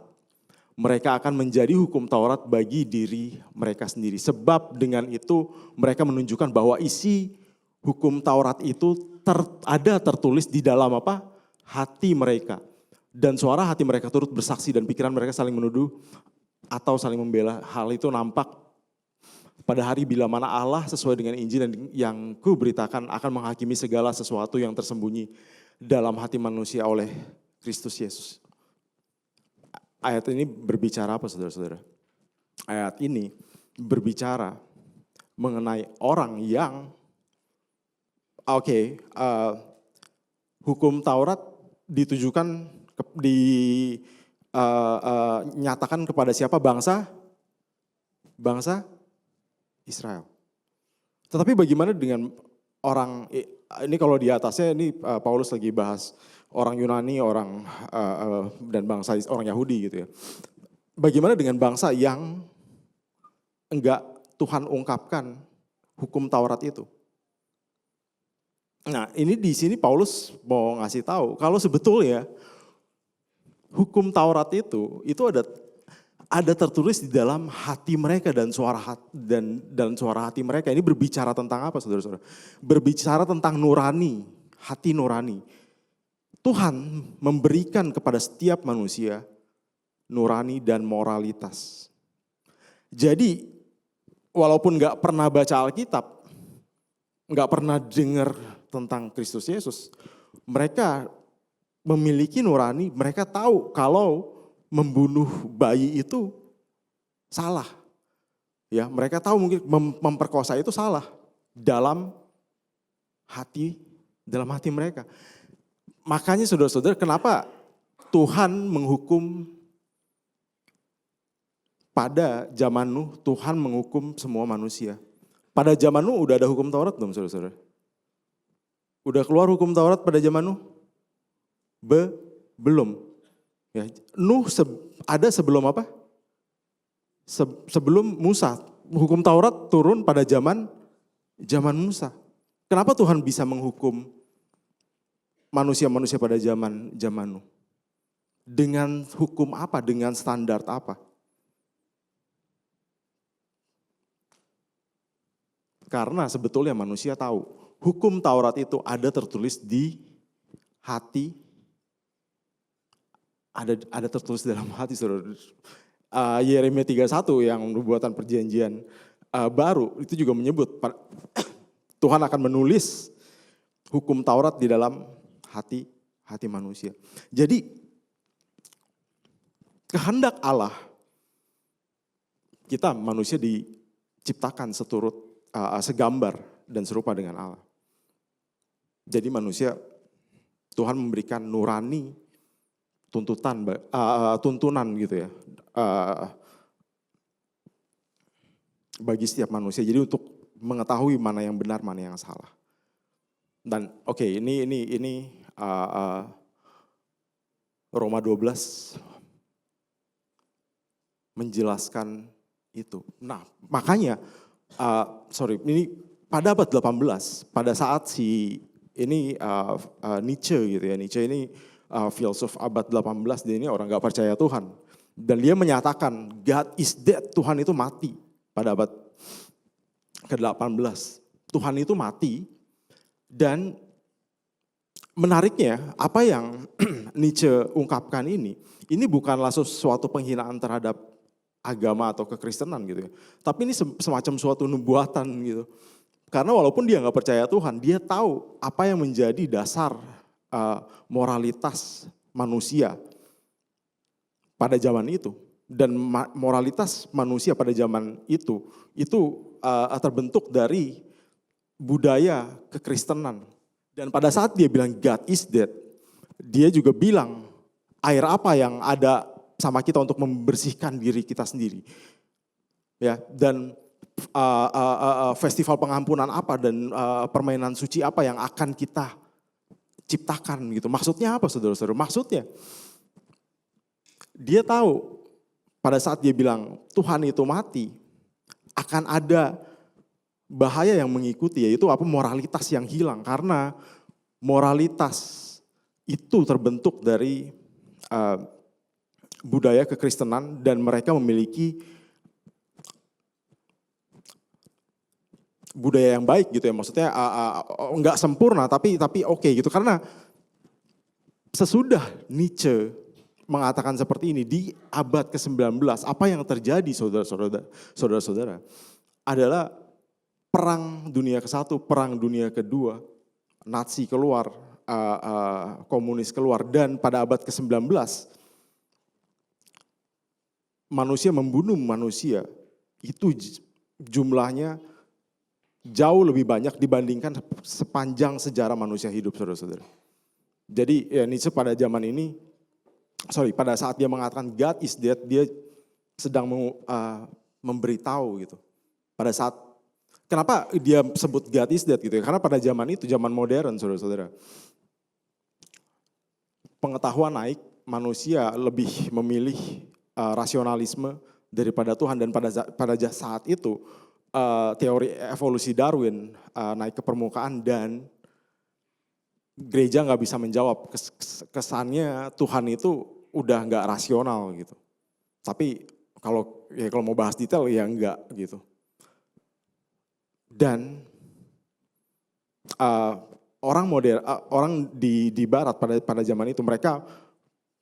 Speaker 3: mereka akan menjadi hukum Taurat bagi diri mereka sendiri. Sebab dengan itu mereka menunjukkan bahwa isi hukum Taurat itu ada tertulis di dalam apa? Hati mereka. Dan suara hati mereka turut bersaksi dan pikiran mereka saling menuduh atau saling membela. Hal itu nampak pada hari bila mana Allah sesuai dengan Injil yang kuberitakan akan menghakimi segala sesuatu yang tersembunyi dalam hati manusia oleh Kristus Yesus. Ayat ini berbicara apa saudara-saudara? Ayat ini berbicara mengenai orang yang hukum Taurat ditujukan nyatakan kepada siapa? Bangsa Israel. Tetapi bagaimana dengan orang, ini kalau di atasnya ini Paulus lagi bahas orang Yunani, dan bangsa orang Yahudi gitu ya. Bagaimana dengan bangsa yang enggak Tuhan ungkapkan hukum Taurat itu? Nah, ini di sini Paulus mau ngasih tahu kalau sebetulnya hukum Taurat itu ada tertulis di dalam hati mereka dan suara hati mereka. Ini berbicara tentang apa saudara-saudara? Berbicara tentang nurani, hati nurani. Tuhan memberikan kepada setiap manusia nurani dan moralitas. Jadi walaupun gak pernah baca Alkitab, gak pernah dengar tentang Kristus Yesus, mereka memiliki nurani, mereka tahu kalau membunuh bayi itu salah. Ya, mereka tahu mungkin memperkosa itu salah dalam hati mereka. Makanya saudara-saudara, kenapa Tuhan menghukum pada zaman Nuh, Tuhan menghukum semua manusia. Pada zaman Nuh udah ada hukum Taurat belum saudara-saudara? Udah keluar hukum Taurat pada zaman Nuh? Belum. Ya, Nuh ada sebelum apa? Sebelum Musa. Hukum Taurat turun pada zaman Musa. Kenapa Tuhan bisa menghukum manusia-manusia pada zaman Nuh? Dengan hukum apa? Dengan standar apa? Karena sebetulnya manusia tahu hukum Taurat itu ada tertulis di hati, ada tertulis dalam hati saudara. Yeremia 31 yang nubuatan perjanjian baru itu juga menyebut Tuhan akan menulis hukum Taurat di dalam hati manusia. Jadi kehendak Allah, kita manusia diciptakan segambar dan serupa dengan Allah. Jadi manusia, Tuhan memberikan nurani, tuntunan gitu ya, bagi setiap manusia. Jadi untuk mengetahui mana yang benar, mana yang salah. Dan ini Roma 12 menjelaskan itu. Nah, makanya ini pada abad 18, pada saat Nietzsche gitu ya. Nietzsche ini filsuf abad 18, dia ini orang gak percaya Tuhan. Dan dia menyatakan God is dead, Tuhan itu mati pada abad ke-18. Tuhan itu mati dan menariknya apa yang Nietzsche ungkapkan ini bukanlah sesuatu penghinaan terhadap agama atau kekristenan gitu ya. Tapi ini semacam suatu nubuatan gitu. Karena walaupun dia gak percaya Tuhan, dia tahu apa yang menjadi dasar moralitas manusia pada zaman itu. Dan moralitas manusia pada zaman itu terbentuk dari budaya kekristenan. Dan pada saat dia bilang God is dead, dia juga bilang air apa yang ada sama kita untuk membersihkan diri kita sendiri. Ya, dan festival pengampunan apa dan permainan suci apa yang akan kita ciptakan gitu. Maksudnya apa saudara-saudara? Maksudnya dia tahu pada saat dia bilang Tuhan itu mati, akan ada bahaya yang mengikuti, yaitu apa? Moralitas yang hilang. Karena moralitas itu terbentuk dari budaya kekristenan dan mereka memiliki budaya yang baik gitu ya, maksudnya nggak sempurna tapi oke gitu, karena sesudah Nietzsche mengatakan seperti ini di abad ke-19, apa yang terjadi saudara-saudara adalah perang dunia ke-1, perang dunia ke-2, Nazi keluar, komunis keluar, dan pada abad ke-19 manusia membunuh manusia itu jumlahnya jauh lebih banyak dibandingkan sepanjang sejarah manusia hidup, saudara-saudara. Jadi ya Nietzsche pada zaman ini, pada saat dia mengatakan God is dead, dia sedang memberitahu gitu. Pada saat, kenapa dia sebut God is dead gitu ya? Karena pada zaman itu, zaman modern, saudara-saudara, pengetahuan naik, manusia lebih memilih rasionalisme daripada Tuhan, dan pada saat itu teori evolusi Darwin naik ke permukaan dan gereja nggak bisa menjawab. Kesannya Tuhan itu udah nggak rasional gitu. Tapi kalau mau bahas detail ya enggak gitu. Dan orang di Barat pada zaman itu mereka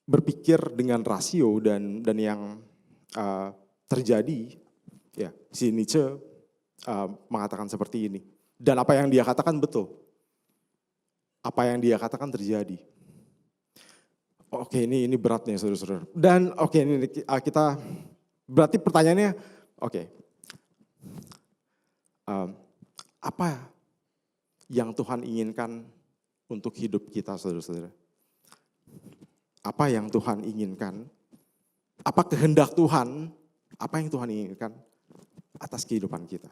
Speaker 3: berpikir dengan rasio dan yang terjadi ya si Nietzsche mengatakan seperti ini. Dan apa yang dia katakan betul. Apa yang dia katakan terjadi. Oke, ini berat nih saudara-saudara. Dan oke, ini kita berarti pertanyaannya, oke. Apa yang Tuhan inginkan untuk hidup kita, saudara-saudara? Apa yang Tuhan inginkan? Apa kehendak Tuhan? Apa yang Tuhan inginkan atas kehidupan kita?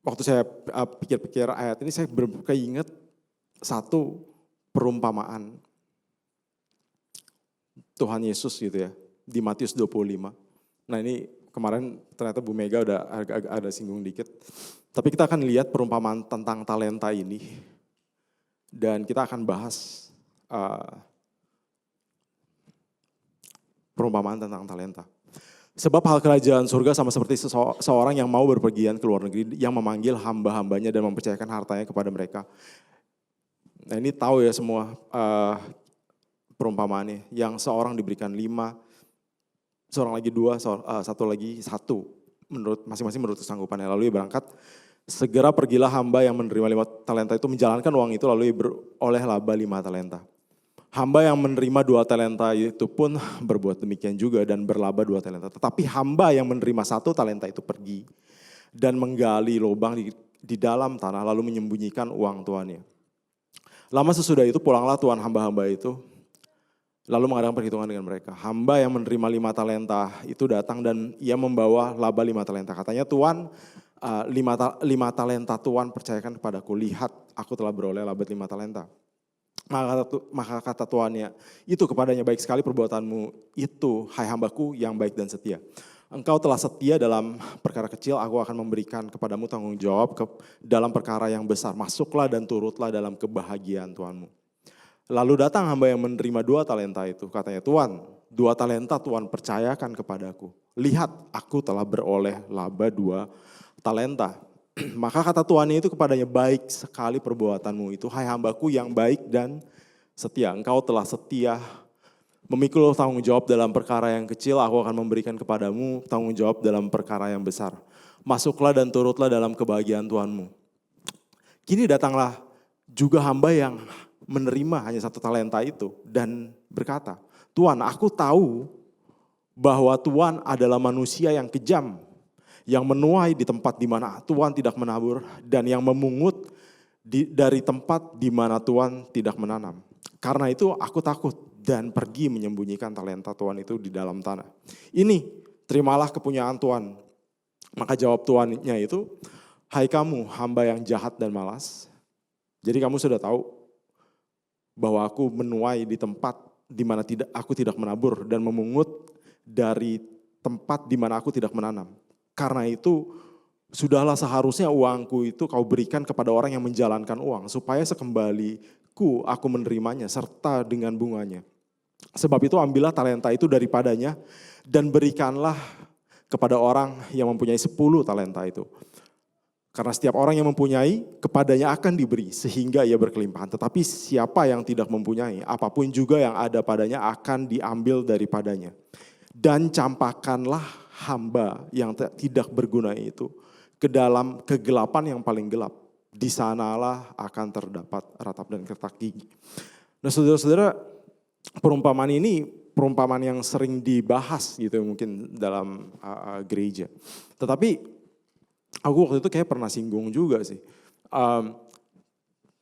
Speaker 3: Waktu saya pikir-pikir ayat ini, saya keinget satu perumpamaan Tuhan Yesus gitu ya, di Matius 25. Nah ini kemarin ternyata Bu Mega udah agak ada singgung dikit. Tapi kita akan lihat perumpamaan tentang talenta ini. Dan kita akan bahas perumpamaan tentang talenta. Sebab hal kerajaan surga sama seperti seorang yang mau berpergian ke luar negeri, yang memanggil hamba-hambanya dan mempercayakan hartanya kepada mereka. Nah ini tahu ya semua perumpamaannya, yang seorang diberikan 5, seorang lagi 2, satu lagi 1, masing-masing menurut kesanggupannya. Lalu ia berangkat, segera pergilah hamba yang menerima 5 talenta itu menjalankan uang itu, lalu ia beroleh laba 5 talenta. Hamba yang menerima 2 talenta itu pun berbuat demikian juga dan berlaba 2 talenta. Tetapi hamba yang menerima 1 talenta itu pergi dan menggali lubang di dalam tanah lalu menyembunyikan uang tuannya. Lama sesudah itu pulanglah tuan hamba-hamba itu lalu mengadakan perhitungan dengan mereka. Hamba yang menerima 5 talenta itu datang dan ia membawa laba 5 talenta. Katanya, Tuan, 5 talenta Tuan percayakan kepadaku. Lihat, aku telah beroleh laba 5 talenta. Maka kata tuannya, itu kepadanya, baik sekali perbuatanmu itu, hai hambaku yang baik dan setia. Engkau telah setia dalam perkara kecil, aku akan memberikan kepadamu tanggung jawab dalam perkara yang besar. Masuklah dan turutlah dalam kebahagiaan Tuanmu. Lalu datang hamba yang menerima 2 talenta itu. Katanya, Tuan, 2 talenta Tuan percayakan kepadaku. Lihat, aku telah beroleh laba 2 talenta. Maka kata tuannya itu kepadanya, baik sekali perbuatanmu itu, hai hambaku yang baik dan setia. Engkau telah setia memikul tanggung jawab dalam perkara yang kecil, aku akan memberikan kepadamu tanggung jawab dalam perkara yang besar. Masuklah dan turutlah dalam kebahagiaan Tuanmu. Kini datanglah juga hamba yang menerima hanya 1 talenta itu dan berkata, Tuan, aku tahu bahwa Tuan adalah manusia yang kejam, yang menuai di tempat di mana Tuhan tidak menabur, dan yang memungut dari tempat di mana Tuhan tidak menanam. Karena itu aku takut dan pergi menyembunyikan talenta Tuhan itu di dalam tanah. Ini, terimalah kepunyaan Tuhan. Maka jawab tuannya itu, hai kamu hamba yang jahat dan malas. Jadi kamu sudah tahu bahwa aku menuai di tempat di mana aku tidak menabur dan memungut dari tempat di mana aku tidak menanam. Karena itu sudahlah seharusnya uangku itu kau berikan kepada orang yang menjalankan uang, supaya sekembaliku aku menerimanya serta dengan bunganya. Sebab itu ambillah talenta itu daripadanya dan berikanlah kepada orang yang mempunyai 10 talenta itu. Karena setiap orang yang mempunyai, kepadanya akan diberi sehingga ia berkelimpahan. Tetapi siapa yang tidak mempunyai, apapun juga yang ada padanya akan diambil daripadanya. Dan campakkanlah hamba yang tidak berguna itu ke dalam kegelapan yang paling gelap. Di sanalah akan terdapat ratap dan kertak gigi. Nah saudara-saudara, perumpamaan ini perumpamaan yang sering dibahas gitu mungkin dalam gereja. Tetapi aku waktu itu kayak pernah singgung juga sih.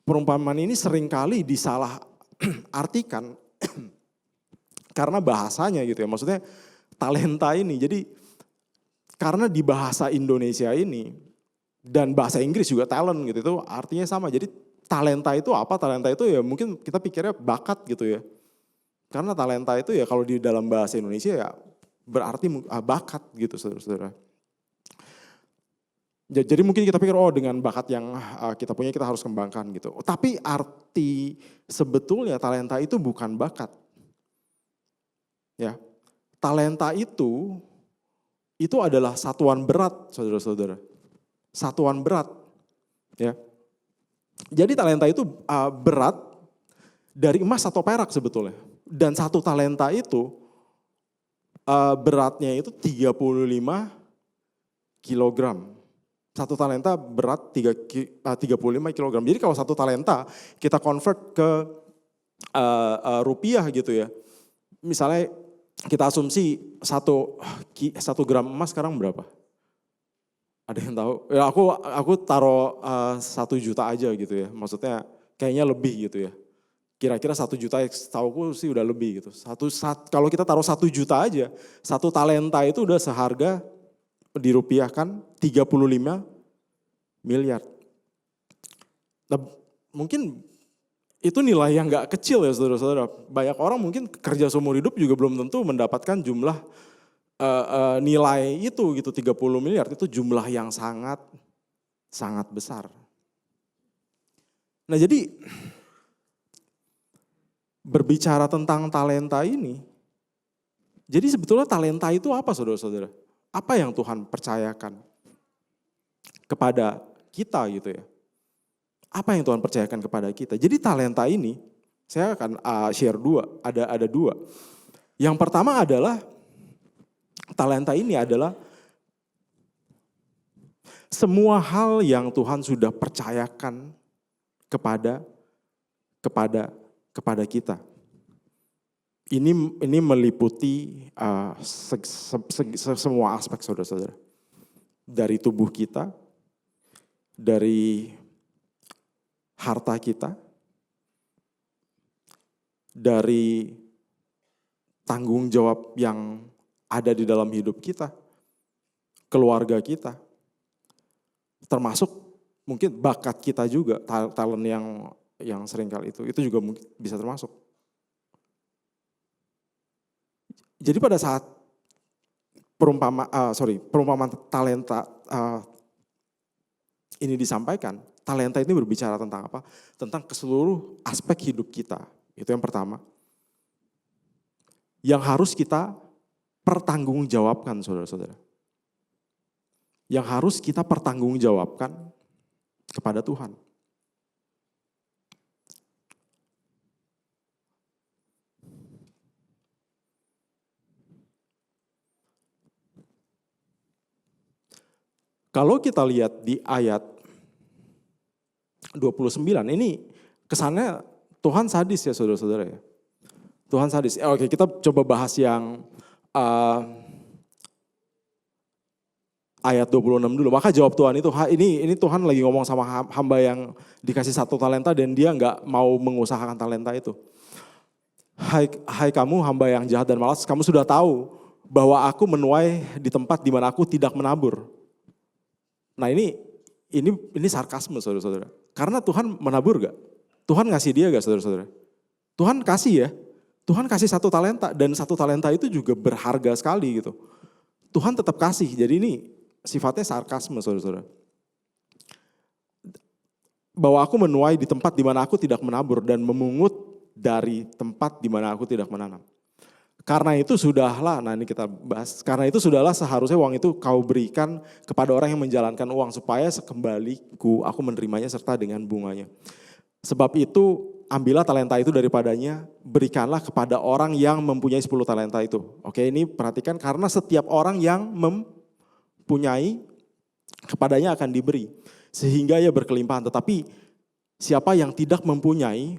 Speaker 3: Perumpamaan ini seringkali disalah artikan karena bahasanya gitu ya. Maksudnya talenta ini. Jadi karena di bahasa Indonesia ini dan bahasa Inggris juga talent gitu itu artinya sama. Jadi talenta itu apa? Talenta itu ya mungkin kita pikirnya bakat gitu ya. Karena talenta itu ya kalau di dalam bahasa Indonesia ya berarti bakat gitu saudara-saudara. Jadi mungkin kita pikir dengan bakat yang kita punya kita harus kembangkan gitu. Tapi arti sebetulnya talenta itu bukan bakat. Ya. Talenta itu adalah satuan berat saudara-saudara. Satuan berat. Ya. Jadi talenta itu berat dari emas atau perak sebetulnya. Dan satu talenta itu beratnya itu 35 kilogram. Satu talenta berat 35 kilogram. Jadi kalau satu talenta kita convert ke rupiah gitu ya. Misalnya kita asumsi 1 gram emas sekarang berapa? Ada yang tahu? Ya aku taruh 1 juta aja gitu ya. Maksudnya kayaknya lebih gitu ya. Kira-kira 1 juta setauku sih udah lebih gitu. Kalau kita taruh 1 juta aja, satu talenta itu udah seharga dirupiahkan 35 miliar. Nah, mungkin itu nilai yang gak kecil ya saudara-saudara. Banyak orang mungkin kerja seumur hidup juga belum tentu mendapatkan jumlah nilai itu gitu 30 miliar. Itu jumlah yang sangat besar. Nah jadi berbicara tentang talenta ini, jadi sebetulnya talenta itu apa saudara-saudara? Apa yang Tuhan percayakan kepada kita gitu ya? Apa yang Tuhan percayakan kepada kita? Jadi talenta ini, saya akan share ada 2. Yang pertama adalah, talenta ini adalah semua hal yang Tuhan sudah percayakan kepada kita. Ini meliputi semua aspek saudara-saudara. Dari tubuh kita, dari harta kita, dari tanggung jawab yang ada di dalam hidup kita, keluarga kita, termasuk mungkin bakat kita juga, talent yang seringkali itu juga mungkin bisa termasuk. Jadi pada saat perumpamaan talenta ini disampaikan, talenta ini berbicara tentang apa? Tentang keseluruh aspek hidup kita. Itu yang pertama. Yang harus kita pertanggungjawabkan, saudara-saudara. Yang harus kita pertanggungjawabkan kepada Tuhan. Kalau kita lihat di ayat 29, ini kesannya Tuhan sadis ya saudara-saudara ya. Tuhan sadis. Oke, kita coba bahas yang ayat 26 dulu. Maka jawab Tuhan itu, ini Tuhan lagi ngomong sama hamba yang dikasih 1 talenta dan dia nggak mau mengusahakan talenta itu. Hai kamu hamba yang jahat dan malas, kamu sudah tahu bahwa aku menuai di tempat di mana aku tidak menabur. Nah ini sarkasme saudara-saudara. Karena Tuhan menabur gak? Tuhan ngasih dia gak saudara-saudara? Tuhan kasih ya. Tuhan kasih 1 talenta dan 1 talenta itu juga berharga sekali gitu. Tuhan tetap kasih, jadi ini sifatnya sarkasme saudara-saudara. Bahwa aku menuai di tempat di mana aku tidak menabur dan memungut dari tempat di mana aku tidak menanam. Karena itu sudahlah, nah ini kita bahas, karena itu sudahlah seharusnya uang itu kau berikan kepada orang yang menjalankan uang supaya sekembaliku aku menerimanya serta dengan bunganya. Sebab itu ambillah talenta itu daripadanya, berikanlah kepada orang yang mempunyai 10 talenta itu. Oke, ini perhatikan karena setiap orang yang mempunyai kepadanya akan diberi sehingga ia berkelimpahan. Tetapi siapa yang tidak mempunyai,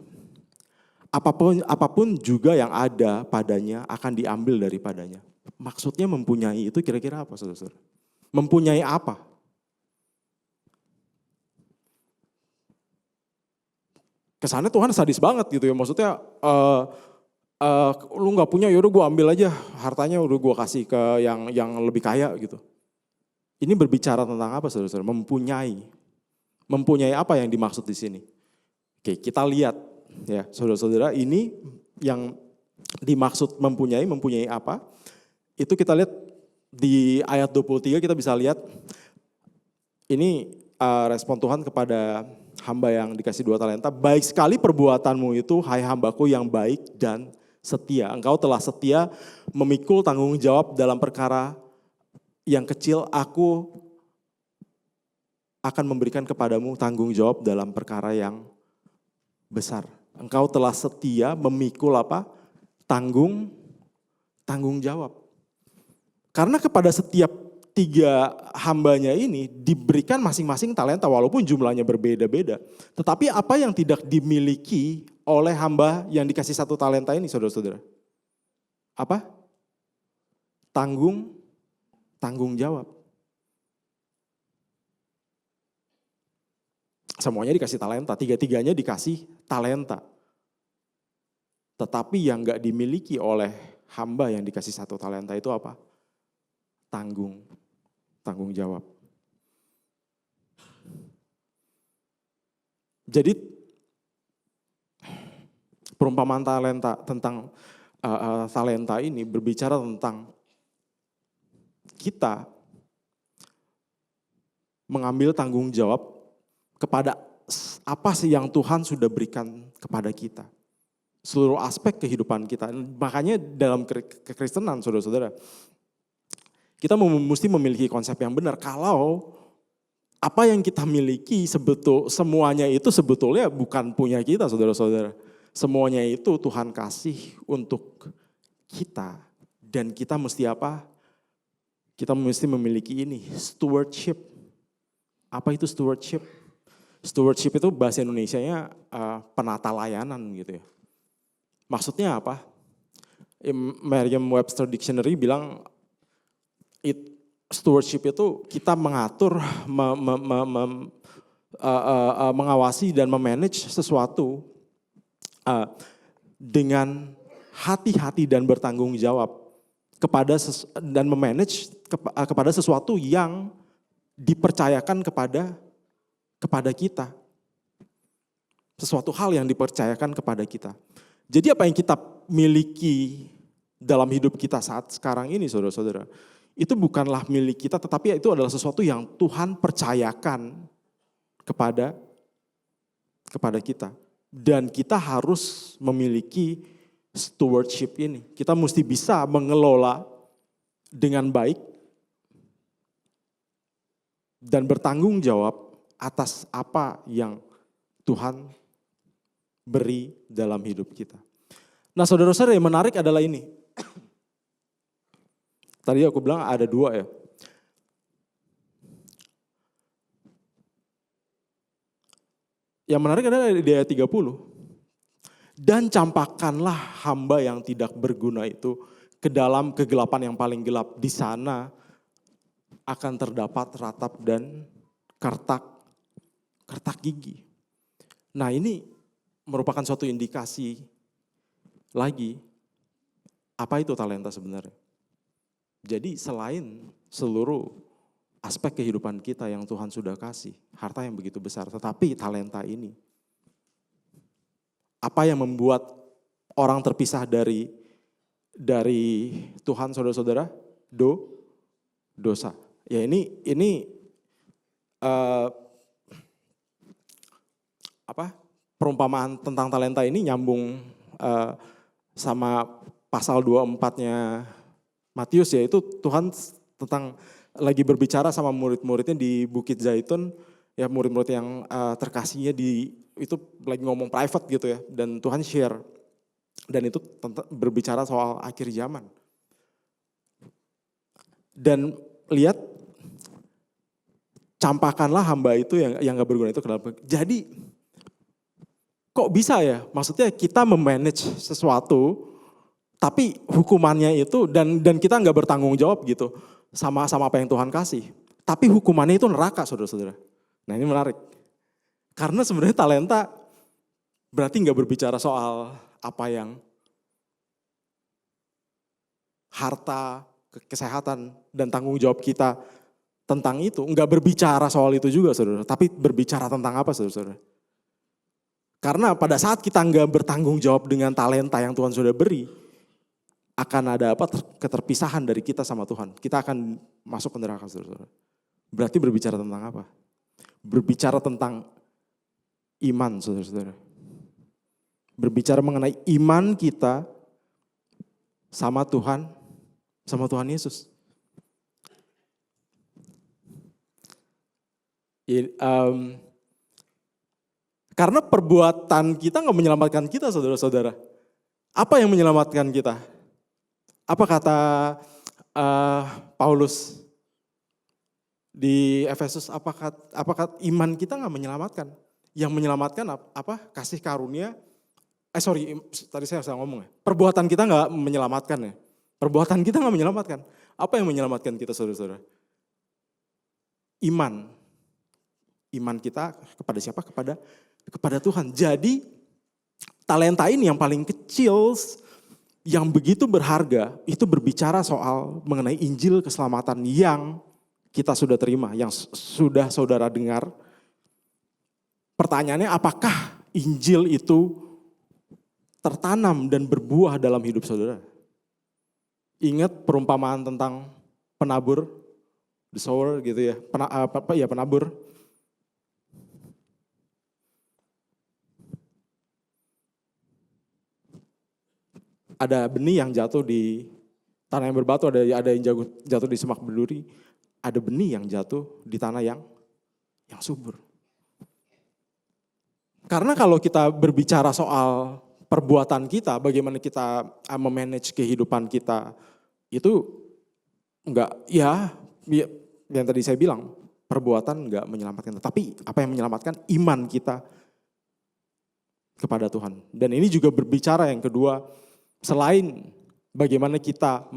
Speaker 3: apapun juga yang ada padanya akan diambil daripadanya. Maksudnya mempunyai itu kira-kira apa saudara-saudara? Mempunyai apa? Kesannya Tuhan sadis banget gitu ya, maksudnya lu gak punya yaudah gue ambil aja hartanya udah gue kasih ke yang lebih kaya gitu. Ini berbicara tentang apa saudara-saudara? Mempunyai apa yang dimaksud di sini? Oke, kita lihat ya saudara-saudara, ini yang dimaksud mempunyai apa? Itu kita lihat di ayat 23 kita bisa lihat ini respon Tuhan kepada hamba yang dikasih 2 talenta. Baik sekali perbuatanmu itu, hai hambaku yang baik dan setia. Engkau telah setia memikul tanggung jawab dalam perkara yang kecil, aku akan memberikan kepadamu tanggung jawab dalam perkara yang besar. Engkau telah setia memikul apa? Tanggung jawab. Karena kepada setiap 3 hambanya ini diberikan masing-masing talenta walaupun jumlahnya berbeda-beda. Tetapi apa yang tidak dimiliki oleh hamba yang dikasih 1 talenta ini saudara-saudara? Apa? Tanggung jawab. Semuanya dikasih talenta, 3-tiganya dikasih talenta. Tetapi yang gak dimiliki oleh hamba yang dikasih 1 talenta itu apa? Tanggung jawab. Jadi perumpamaan talenta tentang talenta ini berbicara tentang kita mengambil tanggung jawab kepada apa sih yang Tuhan sudah berikan kepada kita. Seluruh aspek kehidupan kita. Makanya dalam kekristenan saudara-saudara, kita mesti memiliki konsep yang benar. Kalau apa yang kita miliki semuanya itu sebetulnya bukan punya kita saudara-saudara. Semuanya itu Tuhan kasih untuk kita. Dan kita mesti apa? Kita mesti memiliki ini, stewardship. Apa itu stewardship? Stewardship itu bahasa Indonesianya penata layanan gitu ya. Maksudnya apa? Merriam-Webster Dictionary bilang stewardship itu kita mengatur, mengawasi dan memanage sesuatu dengan hati-hati dan bertanggung jawab dan memanage kepada sesuatu yang dipercayakan kepada kita. Sesuatu hal yang dipercayakan kepada kita. Jadi apa yang kita miliki dalam hidup kita saat sekarang ini saudara-saudara, itu bukanlah milik kita, tetapi itu adalah sesuatu yang Tuhan percayakan kepada kita. Dan kita harus memiliki stewardship ini. Kita mesti bisa mengelola dengan baik dan bertanggung jawab atas apa yang Tuhan beri dalam hidup kita. Nah saudara-saudara yang menarik adalah ini. Tadi aku bilang ada 2 ya. Yang menarik adalah di ayat 30. Dan campakkanlah hamba yang tidak berguna itu ke dalam kegelapan yang paling gelap. Di sana akan terdapat ratap dan kertak gigi. Nah ini merupakan suatu indikasi lagi. Apa itu talenta sebenarnya? Jadi selain seluruh aspek kehidupan kita yang Tuhan sudah kasih, harta yang begitu besar, tetapi talenta ini, apa yang membuat orang terpisah dari Tuhan, saudara-saudara? Dosa. Ya ini perumpamaan tentang talenta ini nyambung sama pasal 24-nya Matius, yaitu Tuhan tentang lagi berbicara sama murid-muridnya di Bukit Zaitun, ya murid-murid yang terkasihnya itu lagi ngomong private gitu ya, dan Tuhan share, dan itu berbicara soal akhir zaman. Dan lihat, campakkanlah hamba itu yang gak berguna itu ke dalam. Jadi kok bisa ya? Maksudnya kita memanage sesuatu, tapi hukumannya itu dan kita nggak bertanggung jawab gitu sama apa yang Tuhan kasih. Tapi hukumannya itu neraka, saudara-saudara. Nah ini menarik. Karena sebenarnya talenta berarti nggak berbicara soal apa yang harta, kesehatan, dan tanggung jawab kita tentang itu. Nggak berbicara soal itu juga, saudara. Tapi berbicara tentang apa, saudara-saudara? Karena pada saat kita nggak bertanggung jawab dengan talenta yang Tuhan sudah beri, akan ada apa? Keterpisahan dari kita sama Tuhan. Kita akan masuk ke neraka, saudara-saudara. Berarti berbicara tentang apa? Berbicara tentang iman, saudara-saudara. Berbicara mengenai iman kita sama Tuhan Yesus. Karena perbuatan kita nggak menyelamatkan kita, saudara-saudara. Apa yang menyelamatkan kita? Apa kata Paulus di Efesus? Apakah iman kita nggak menyelamatkan? Yang menyelamatkan apa? Kasih karunia. Tadi saya salah ngomong ya. Perbuatan kita nggak menyelamatkan ya. Perbuatan kita nggak menyelamatkan. Apa yang menyelamatkan kita, saudara-saudara? Iman. Iman kita kepada siapa? Kepada Tuhan. Jadi talenta ini yang paling kecil, yang begitu berharga, itu berbicara soal mengenai Injil keselamatan yang kita sudah terima, yang sudah saudara dengar. Pertanyaannya, apakah Injil itu tertanam dan berbuah dalam hidup saudara? Ingat perumpamaan tentang penabur, the sower gitu ya, penabur. Ada benih yang jatuh di tanah yang berbatu, ada yang jatuh di semak berduri, ada benih yang jatuh di tanah yang subur. Karena kalau kita berbicara soal perbuatan kita, bagaimana kita memanage kehidupan kita, itu enggak, ya yang tadi saya bilang, perbuatan enggak menyelamatkan, tapi apa yang menyelamatkan? Iman kita kepada Tuhan. Dan ini juga berbicara yang kedua, selain bagaimana kita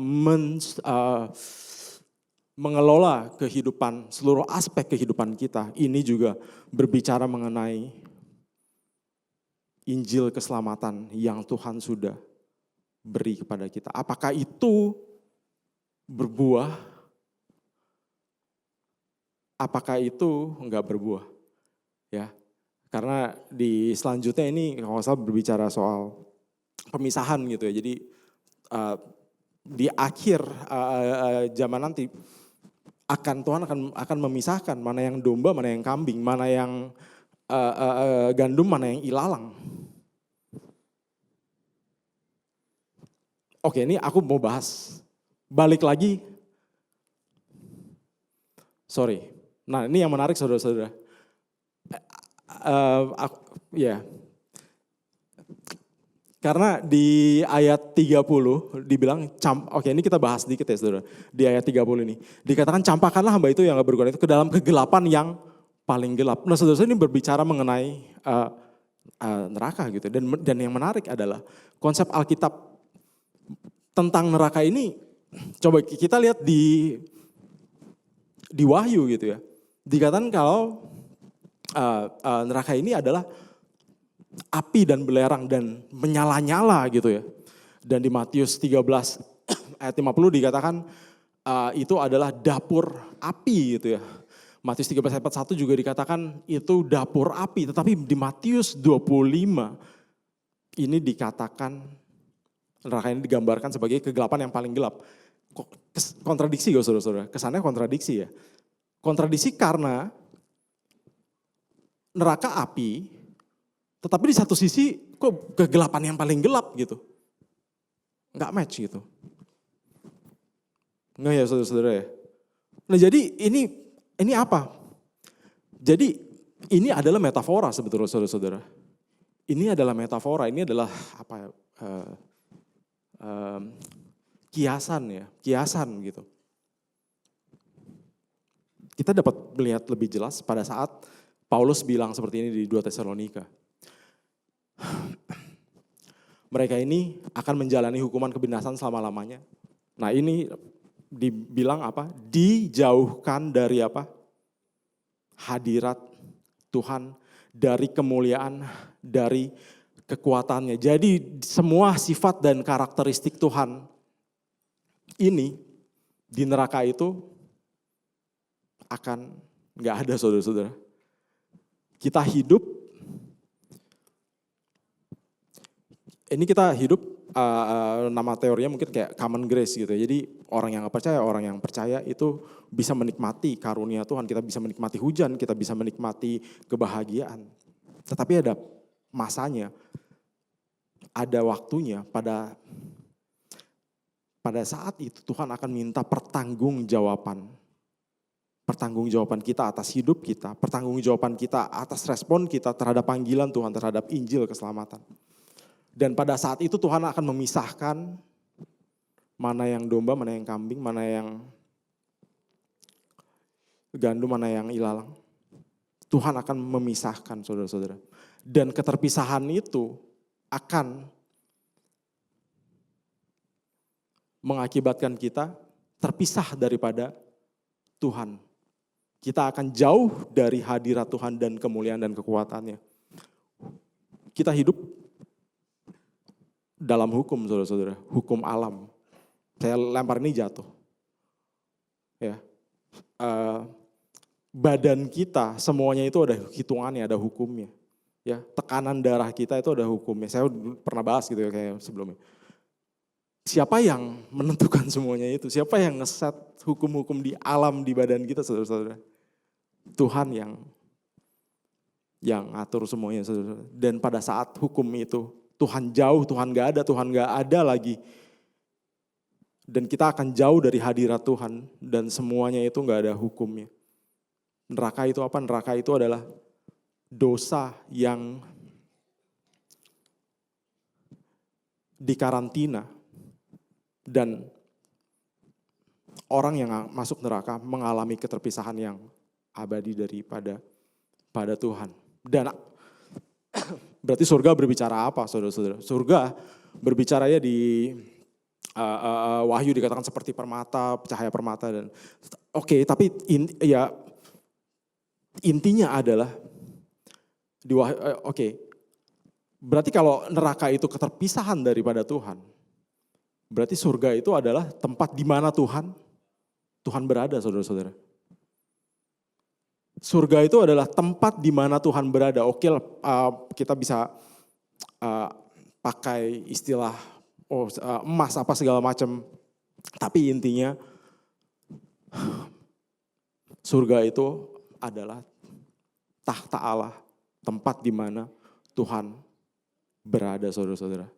Speaker 3: mengelola kehidupan, seluruh aspek kehidupan kita, ini juga berbicara mengenai Injil keselamatan yang Tuhan sudah beri kepada kita. Apakah itu berbuah? Apakah itu enggak berbuah? Ya, karena di selanjutnya ini kalau saya berbicara soal pemisahan gitu ya. Jadi di akhir zaman nanti Tuhan akan memisahkan mana yang domba, mana yang kambing, mana yang gandum, mana yang ilalang. Oke, ini aku mau bahas balik lagi. Sorry. Nah, ini yang menarik saudara-saudara. Karena di ayat 30 dibilang, oke ini kita bahas sedikit ya saudara. Di ayat 30 ini, dikatakan campakkanlah hamba itu yang gak berguna itu ke dalam kegelapan yang paling gelap. Nah saudara ini berbicara mengenai neraka gitu. Dan yang menarik adalah konsep Alkitab tentang neraka ini, coba kita lihat di Wahyu gitu ya. Dikatakan kalau neraka ini adalah api dan belerang dan menyala-nyala gitu ya. Dan di Matius 13 ayat 50 dikatakan itu adalah dapur api gitu ya. Matius 13 ayat 41 juga dikatakan itu dapur api. Tetapi di Matius 25 ini dikatakan Neraka ini digambarkan sebagai kegelapan yang paling gelap. Kontradiksi gak saudara-saudara? Kesannya kontradiksi ya. Kontradiksi karena neraka api, tetapi di satu sisi kok kegelapan yang paling gelap gitu. Nggak match gitu. Nggak ya saudara-saudara ya. Nah jadi ini apa? Jadi ini adalah metafora sebetulnya saudara-saudara. Ini adalah metafora, ini adalah apa ya? Kiasan gitu. Kita dapat melihat lebih jelas pada saat Paulus bilang seperti ini di 2 Tesalonika. Mereka ini akan menjalani hukuman kebinasan selama-lamanya. Nah ini dibilang apa? Dijauhkan dari apa? Hadirat Tuhan, dari kemuliaan, dari kekuatannya. Jadi semua sifat dan karakteristik Tuhan ini di neraka itu akan nggak ada saudara-saudara. Kita hidup, ini kita hidup nama teorinya mungkin kayak common grace gitu. Jadi orang yang nggak percaya itu bisa menikmati karunia Tuhan. Kita bisa menikmati hujan, kita bisa menikmati kebahagiaan. Tetapi ada masanya, ada waktunya, pada saat itu Tuhan akan minta pertanggungjawaban kita atas hidup kita, pertanggungjawaban kita atas respon kita terhadap panggilan Tuhan, terhadap Injil keselamatan. Dan pada saat itu Tuhan akan memisahkan mana yang domba, mana yang kambing, mana yang gandum, mana yang ilalang. Tuhan akan memisahkan saudara-saudara. Dan keterpisahan itu akan mengakibatkan kita terpisah daripada Tuhan. Kita akan jauh dari hadirat Tuhan dan kemuliaan dan kekuatannya. Kita hidup dalam hukum saudara-saudara, hukum alam. Saya lempar ini jatuh. Ya, badan kita semuanya itu ada hitungannya, ada hukumnya. Ya, tekanan darah kita itu ada hukumnya. Saya pernah bahas gitu ya kayak sebelumnya. Siapa yang menentukan semuanya itu? Siapa yang ngeset hukum-hukum di alam di badan kita saudara-saudara? Tuhan yang atur semuanya saudara. Dan pada saat hukum itu Tuhan jauh, Tuhan gak ada lagi. Dan kita akan jauh dari hadirat Tuhan dan semuanya itu gak ada hukumnya. Neraka itu apa? Neraka itu adalah dosa yang dikarantina. Dan orang yang masuk neraka mengalami keterpisahan yang abadi daripada Tuhan. Dan berarti surga berbicara apa saudara-saudara? Surga berbicara ya di Wahyu dikatakan seperti permata, cahaya permata. Dan oke, tapi intinya adalah di berarti kalau neraka itu keterpisahan daripada Tuhan, berarti surga itu adalah tempat di mana Tuhan berada, saudara-saudara. Surga itu adalah tempat di mana Tuhan berada. Oke, kita bisa pakai istilah emas apa segala macam. Tapi intinya surga itu adalah tahta Allah, tempat di mana Tuhan berada, saudara-saudara.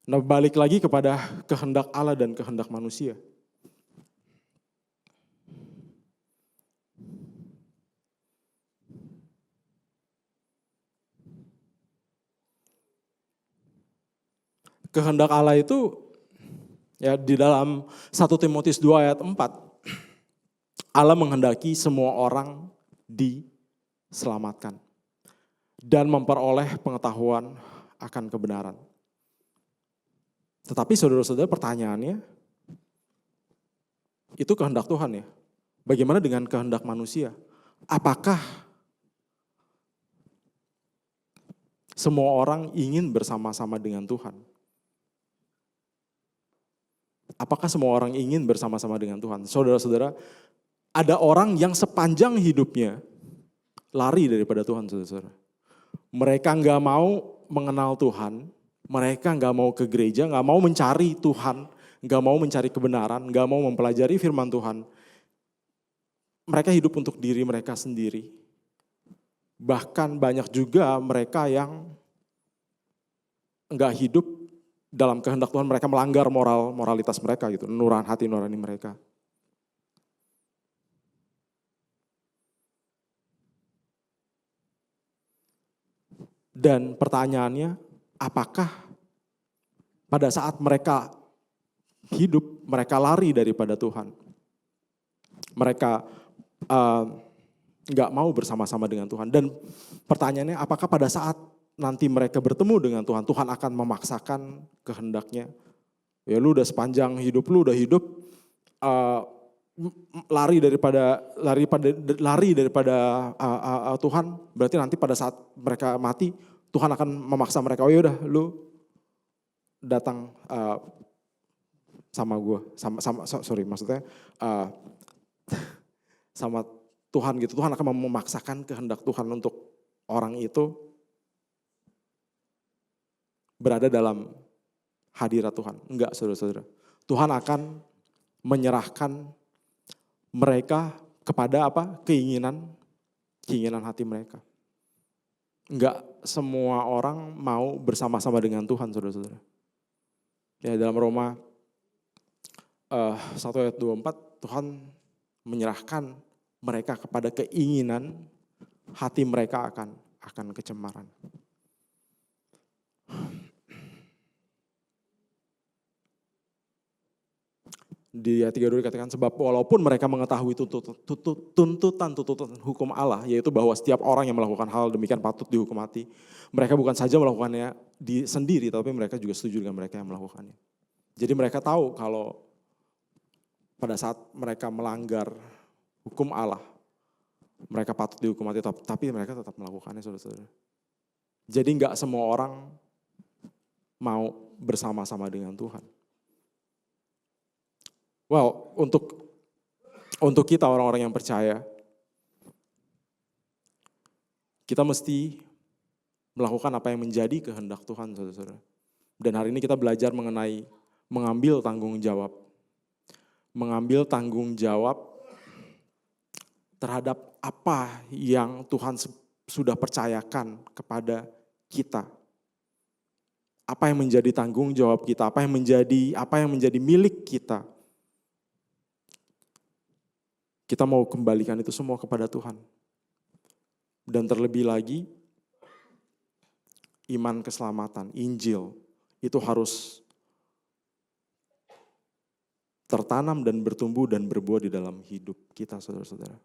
Speaker 3: Nah, balik lagi kepada kehendak Allah dan kehendak manusia. Kehendak Allah itu ya di dalam 1 Timotius 2 ayat 4, Allah menghendaki semua orang diselamatkan dan memperoleh pengetahuan akan kebenaran. Tetapi saudara-saudara, pertanyaannya, itu kehendak Tuhan ya. Bagaimana dengan kehendak manusia? Apakah semua orang ingin bersama-sama dengan Tuhan? Apakah semua orang ingin bersama-sama dengan Tuhan? Saudara-saudara, ada orang yang sepanjang hidupnya lari daripada Tuhan, saudara-saudara. Mereka nggak mau mengenal Tuhan, Mereka gak mau ke gereja, gak mau mencari Tuhan, gak mau mencari kebenaran, gak mau mempelajari firman Tuhan. Mereka hidup untuk diri mereka sendiri. Bahkan banyak juga mereka yang gak hidup dalam kehendak Tuhan, mereka melanggar moralitas mereka gitu, hati nurani mereka. Dan pertanyaannya, apakah pada saat mereka hidup, mereka lari daripada Tuhan? Mereka nggak mau bersama-sama dengan Tuhan. Dan pertanyaannya, apakah pada saat nanti mereka bertemu dengan Tuhan, Tuhan akan memaksakan kehendaknya? Ya lu udah sepanjang hidup lu udah hidup lari daripada Tuhan, berarti nanti pada saat mereka mati Tuhan akan memaksa mereka, oh yaudah lu datang sama gue, sama Tuhan gitu. Tuhan akan memaksakan kehendak Tuhan untuk orang itu berada dalam hadirat Tuhan. Enggak, saudara-saudara. Tuhan akan menyerahkan mereka kepada apa? Keinginan hati mereka. Enggak semua orang mau bersama-sama dengan Tuhan, saudara-saudara. Ya, dalam Roma 1 ayat 24, Tuhan menyerahkan mereka kepada keinginan hati mereka akan kecemaran. Di ayat 32 dikatakan, sebab walaupun mereka mengetahui tuntutan hukum Allah, yaitu bahwa setiap orang yang melakukan hal demikian patut dihukum mati, mereka bukan saja melakukannya sendiri, tapi mereka juga setuju dengan mereka yang melakukannya. Jadi mereka tahu kalau pada saat mereka melanggar hukum Allah, mereka patut dihukum mati, tapi mereka tetap melakukannya, saudara-saudara. Jadi enggak semua orang mau bersama-sama dengan Tuhan. Well, untuk kita orang-orang yang percaya, kita mesti melakukan apa yang menjadi kehendak Tuhan, saudara-saudara. Dan hari ini kita belajar mengenai mengambil tanggung jawab. Mengambil tanggung jawab terhadap apa yang Tuhan sudah percayakan kepada kita. Apa yang menjadi tanggung jawab kita, apa yang menjadi milik kita. Kita mau kembalikan itu semua kepada Tuhan. Dan terlebih lagi, iman keselamatan, Injil, itu harus tertanam dan bertumbuh dan berbuah di dalam hidup kita, saudara-saudara.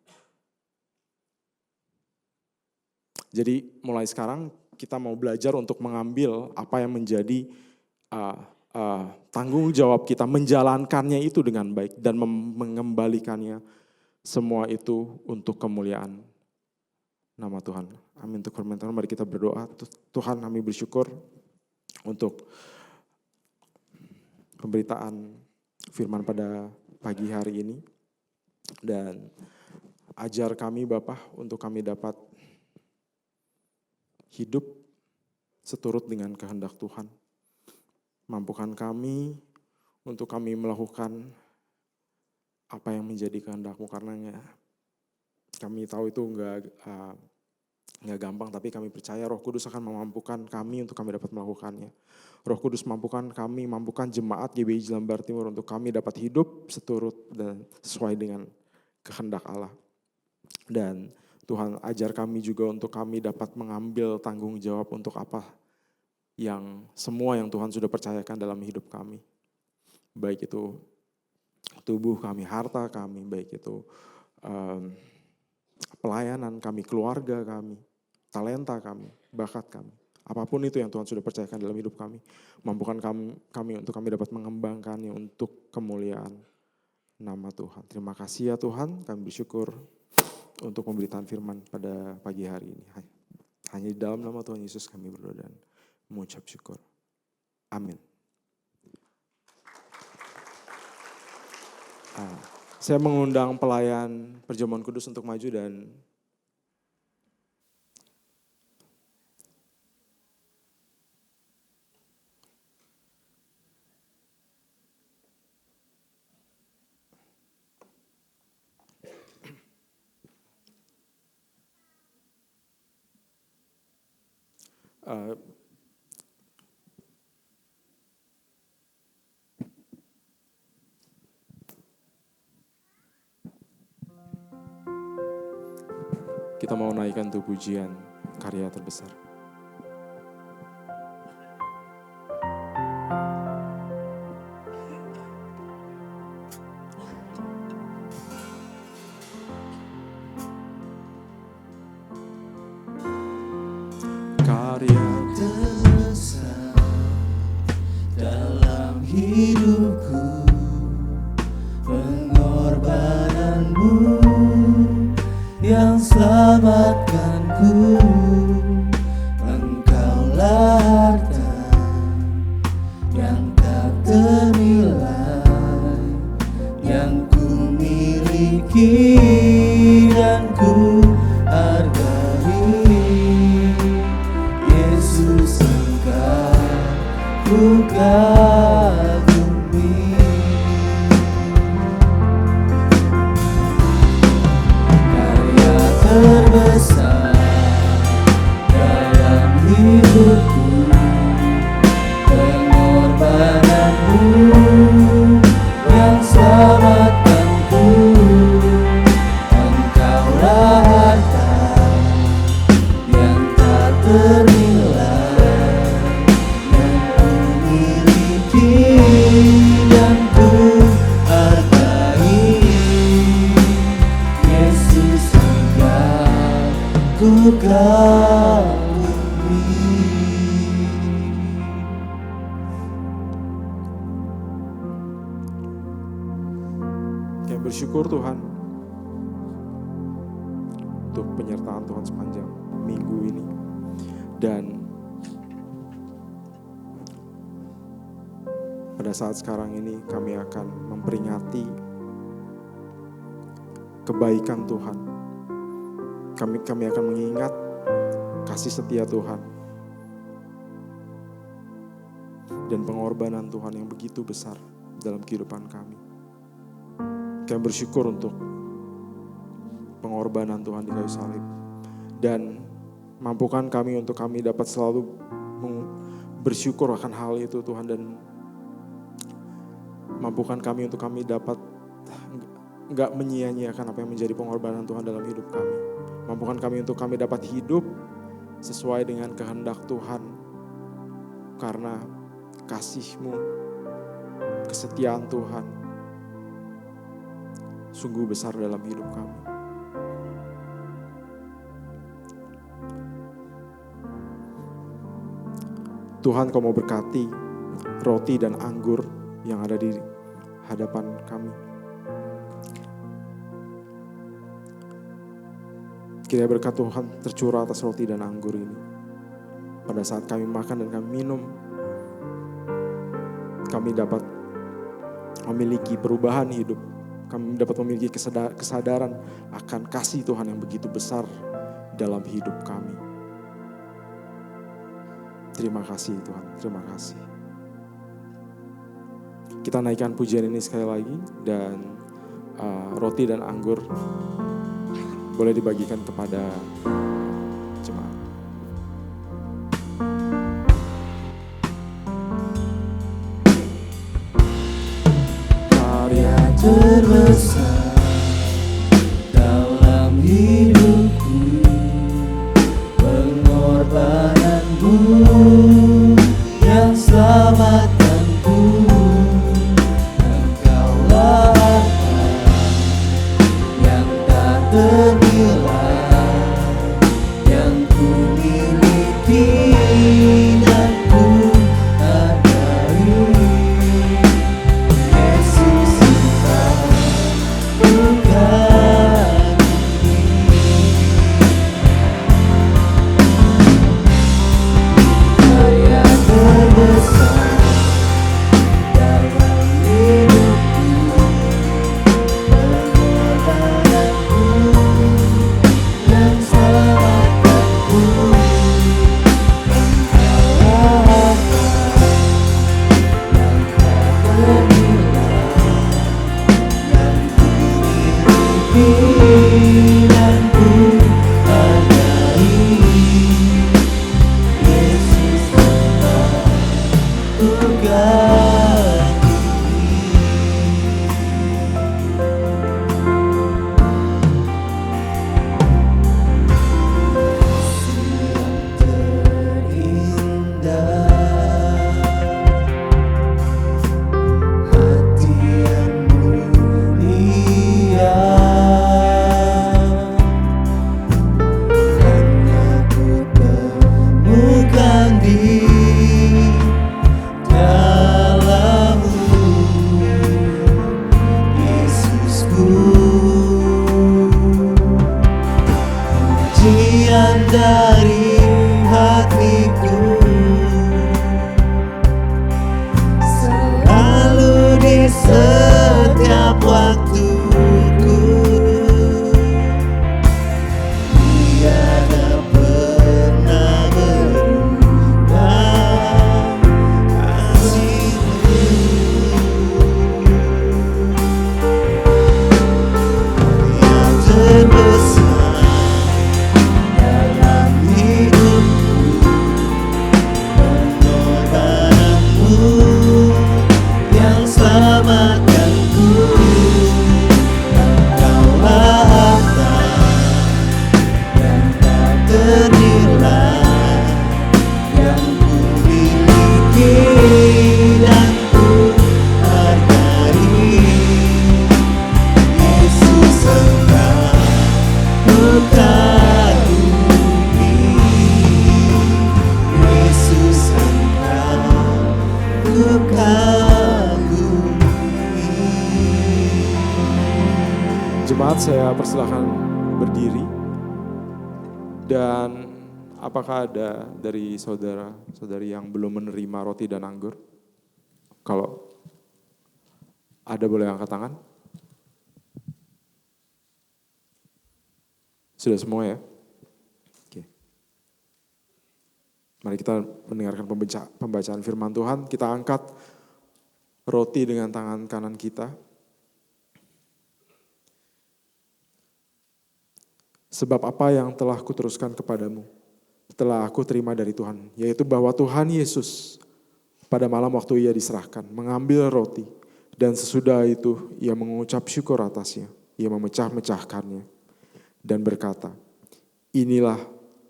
Speaker 3: Jadi mulai sekarang kita mau belajar untuk mengambil apa yang menjadi tanggung jawab kita, menjalankannya itu dengan baik dan mengembalikannya semua itu untuk kemuliaan nama Tuhan. Amin. Untuk firman Tuhan, mari kita berdoa. Tuhan, kami bersyukur untuk pemberitaan firman pada pagi hari ini. Dan ajar kami Bapa untuk kami dapat hidup seturut dengan kehendak Tuhan. Mampukan kami untuk kami melakukan apa yang menjadi kehendak-Mu, karena kami tahu itu enggak gampang, tapi kami percaya Roh Kudus akan memampukan kami untuk kami dapat melakukannya. Roh Kudus mampukan kami, mampukan jemaat GBI Jelambar Timur untuk kami dapat hidup seturut dan sesuai dengan kehendak Allah. Dan Tuhan ajar kami juga untuk kami dapat mengambil tanggung jawab untuk apa semua yang Tuhan sudah percayakan dalam hidup kami. Baik itu tubuh kami, harta kami, baik itu pelayanan kami, keluarga kami, talenta kami, bakat kami. Apapun itu yang Tuhan sudah percayakan dalam hidup kami, mampukan kami untuk kami dapat mengembangkannya untuk kemuliaan nama Tuhan. Terima kasih ya Tuhan, kami bersyukur untuk pemberitaan firman pada pagi hari ini. Hanya di dalam nama Tuhan Yesus kami berdoa dan mengucap syukur. Amin. Saya mengundang pelayan Perjamuan Kudus untuk maju dan Uh, kita mau naikkan tuh pujian karya terbesar. Karya
Speaker 1: terbesar dalam hidupku, pengorbananmu yang selamatkanku. Engkaulah harta yang tak ternilai, yang ku miliki dan ku hargai. Yesus, Engkau ku kagumi. Karya terbesar dalam hidupku, pengorbananmu yang selamatkanku. Engkaulah harta yang tak ternilai, yang ku miliki dan ku hargai. Yesus, Engkau ku kagumi.
Speaker 3: Kami bersyukur Tuhan untuk penyertaan Tuhan sepanjang minggu ini. Dan pada saat sekarang ini kami akan memperingati kebaikan Tuhan. Kami akan mengingat kasih setia Tuhan dan pengorbanan Tuhan yang begitu besar dalam kehidupan kami. Kami bersyukur untuk pengorbanan Tuhan di kayu salib, dan mampukan kami untuk kami dapat selalu bersyukur akan hal itu Tuhan, dan mampukan kami untuk kami dapat enggak menyia-nyiakan apa yang menjadi pengorbanan Tuhan dalam hidup kami. Mampukan kami untuk kami dapat hidup sesuai dengan kehendak Tuhan, karena kasih-Mu, kesetiaan Tuhan sungguh besar dalam hidup kami. Tuhan, Kau mau berkati roti dan anggur yang ada di hadapan kami. Kiranya berkat Tuhan tercurah atas roti dan anggur ini. Pada saat kami makan dan kami minum, kami dapat memiliki perubahan hidup. Kami dapat memiliki kesadaran akan kasih Tuhan yang begitu besar dalam hidup kami. Terima kasih Tuhan, terima kasih. Kita naikkan pujian ini sekali lagi, dan roti dan anggur boleh dibagikan kepada jemaat.
Speaker 1: Karya terbesar dalam hidupku, pengorbananmu yang selamatkanku. Engkaulah harta yang tak ternilai, Dari hatiku selalu di setiap waktuku, tiada pernah berubah kasih-Mu yang terbesar dalam hidupku, pengorbananmu yang selamatkanku. Engkaulah harta yang tak ternilai yang ku miliki dan ku hargai. Yesus, Engkau ku kagumi. Yesus, Engkau ku kagumi.
Speaker 3: Jemaat, saya persilahkan berdiri. Dan apakah ada dari saudara-saudari yang belum menerima roti dan anggur? Kalau ada boleh angkat tangan. Sudah semua ya? Oke. Mari kita mendengarkan pembacaan firman Tuhan. Kita angkat roti dengan tangan kanan kita. Sebab apa yang telah kuteruskan kepadamu, telah aku terima dari Tuhan, yaitu bahwa Tuhan Yesus pada malam waktu ia diserahkan, mengambil roti, dan sesudah itu ia mengucap syukur atasnya, ia memecah-mecahkannya, dan berkata, inilah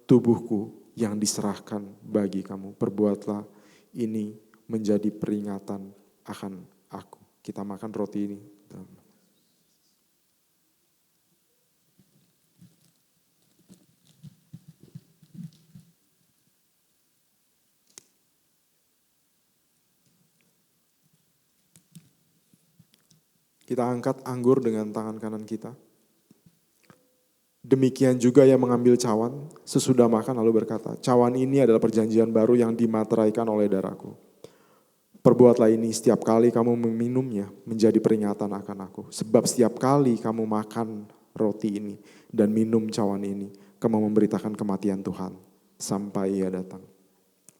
Speaker 3: tubuhku yang diserahkan bagi kamu, perbuatlah ini menjadi peringatan akan aku. Kita makan roti ini. Kita angkat anggur dengan tangan kanan kita. Demikian juga ia mengambil cawan sesudah makan lalu berkata, cawan ini adalah perjanjian baru yang dimateraikan oleh darahku. Perbuatlah ini setiap kali kamu meminumnya menjadi peringatan akan aku. Sebab setiap kali kamu makan roti ini dan minum cawan ini, kamu memberitakan kematian Tuhan sampai ia datang.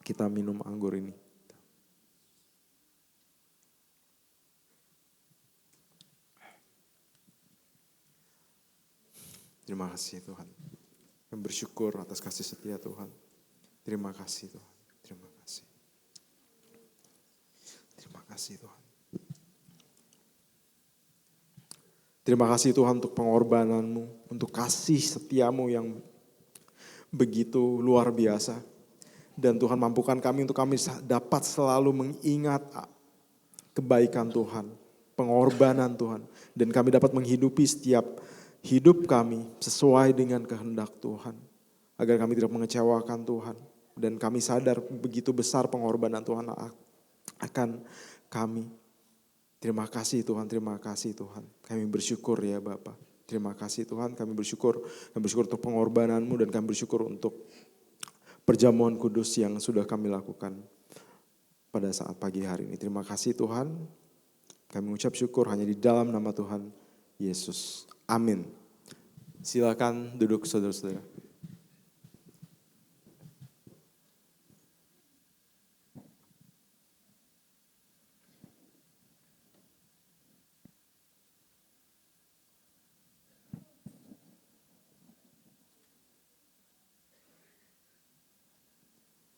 Speaker 3: Kita minum anggur ini. Terima kasih Tuhan. Kami bersyukur atas kasih setia Tuhan. Terima kasih Tuhan. Terima kasih. Terima kasih Tuhan. Terima kasih Tuhan untuk pengorbanan-Mu, untuk kasih setiamu yang begitu luar biasa. Dan Tuhan mampukan kami untuk kami dapat selalu mengingat kebaikan Tuhan, pengorbanan Tuhan. Dan kami dapat menghidupi setiap hidup kami sesuai dengan kehendak Tuhan. Agar kami tidak mengecewakan Tuhan. Dan kami sadar begitu besar pengorbanan Tuhan akan kami. Terima kasih Tuhan, terima kasih Tuhan. Kami bersyukur ya Bapa. Terima kasih Tuhan, kami bersyukur untuk pengorbanan-Mu dan kami bersyukur untuk perjamuan kudus yang sudah kami lakukan pada saat pagi hari ini. Terima kasih Tuhan, kami mengucap syukur hanya di dalam nama Tuhan Yesus. Amin. Silakan duduk saudara-saudara.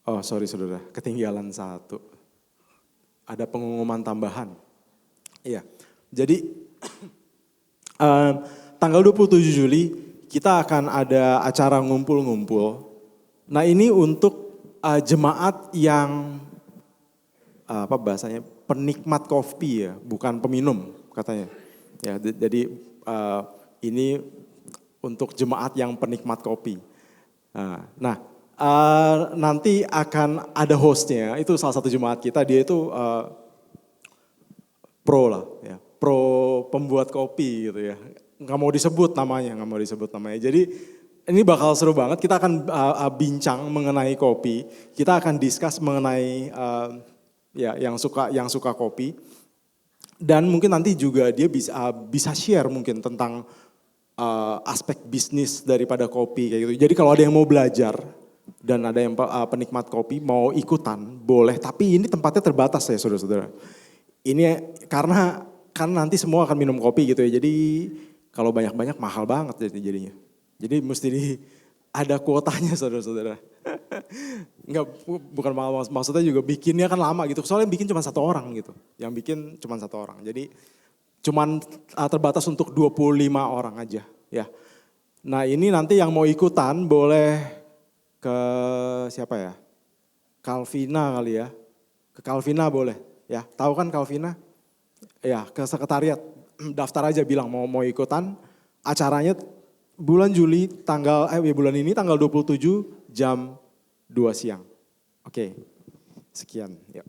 Speaker 3: Oh sorry saudara, ketinggalan satu. ada pengumuman tambahan. Iya, jadi tanggal 27 Juli kita akan ada acara ngumpul-ngumpul. Nah ini untuk jemaat yang apa bahasanya penikmat kopi ya, bukan peminum katanya. Ya, jadi ini untuk jemaat yang penikmat kopi. Nah, nanti akan ada hostnya, itu salah satu jemaat kita, dia itu pro lah, ya, pro pembuat kopi gitu ya. Nggak mau disebut namanya. Jadi ini bakal seru banget, kita akan bincang mengenai kopi, kita akan discuss mengenai ya yang suka kopi. Dan mungkin nanti juga dia bisa share mungkin tentang aspek bisnis daripada kopi kayak gitu. Jadi kalau ada yang mau belajar dan ada yang penikmat kopi mau ikutan boleh, tapi ini tempatnya terbatas ya saudara-saudara. Ini karena nanti semua akan minum kopi gitu ya. Jadi kalau banyak-banyak mahal banget jadinya. Jadi mesti ada kuotanya saudara-saudara. Enggak, bukan maksudnya juga bikinnya kan lama gitu. Soalnya bikin cuma satu orang gitu. Yang bikin cuma satu orang. Jadi cuman terbatas untuk 25 orang aja ya. Nah ini nanti yang mau ikutan boleh ke siapa ya? Calvina kali ya. Ke Calvina boleh ya. Tahu kan Calvina? Ya ke sekretariat. Daftar aja bilang mau ikutan. Acaranya bulan Juli bulan ini tanggal 27 jam 2 siang. Oke, sekian. Yuk.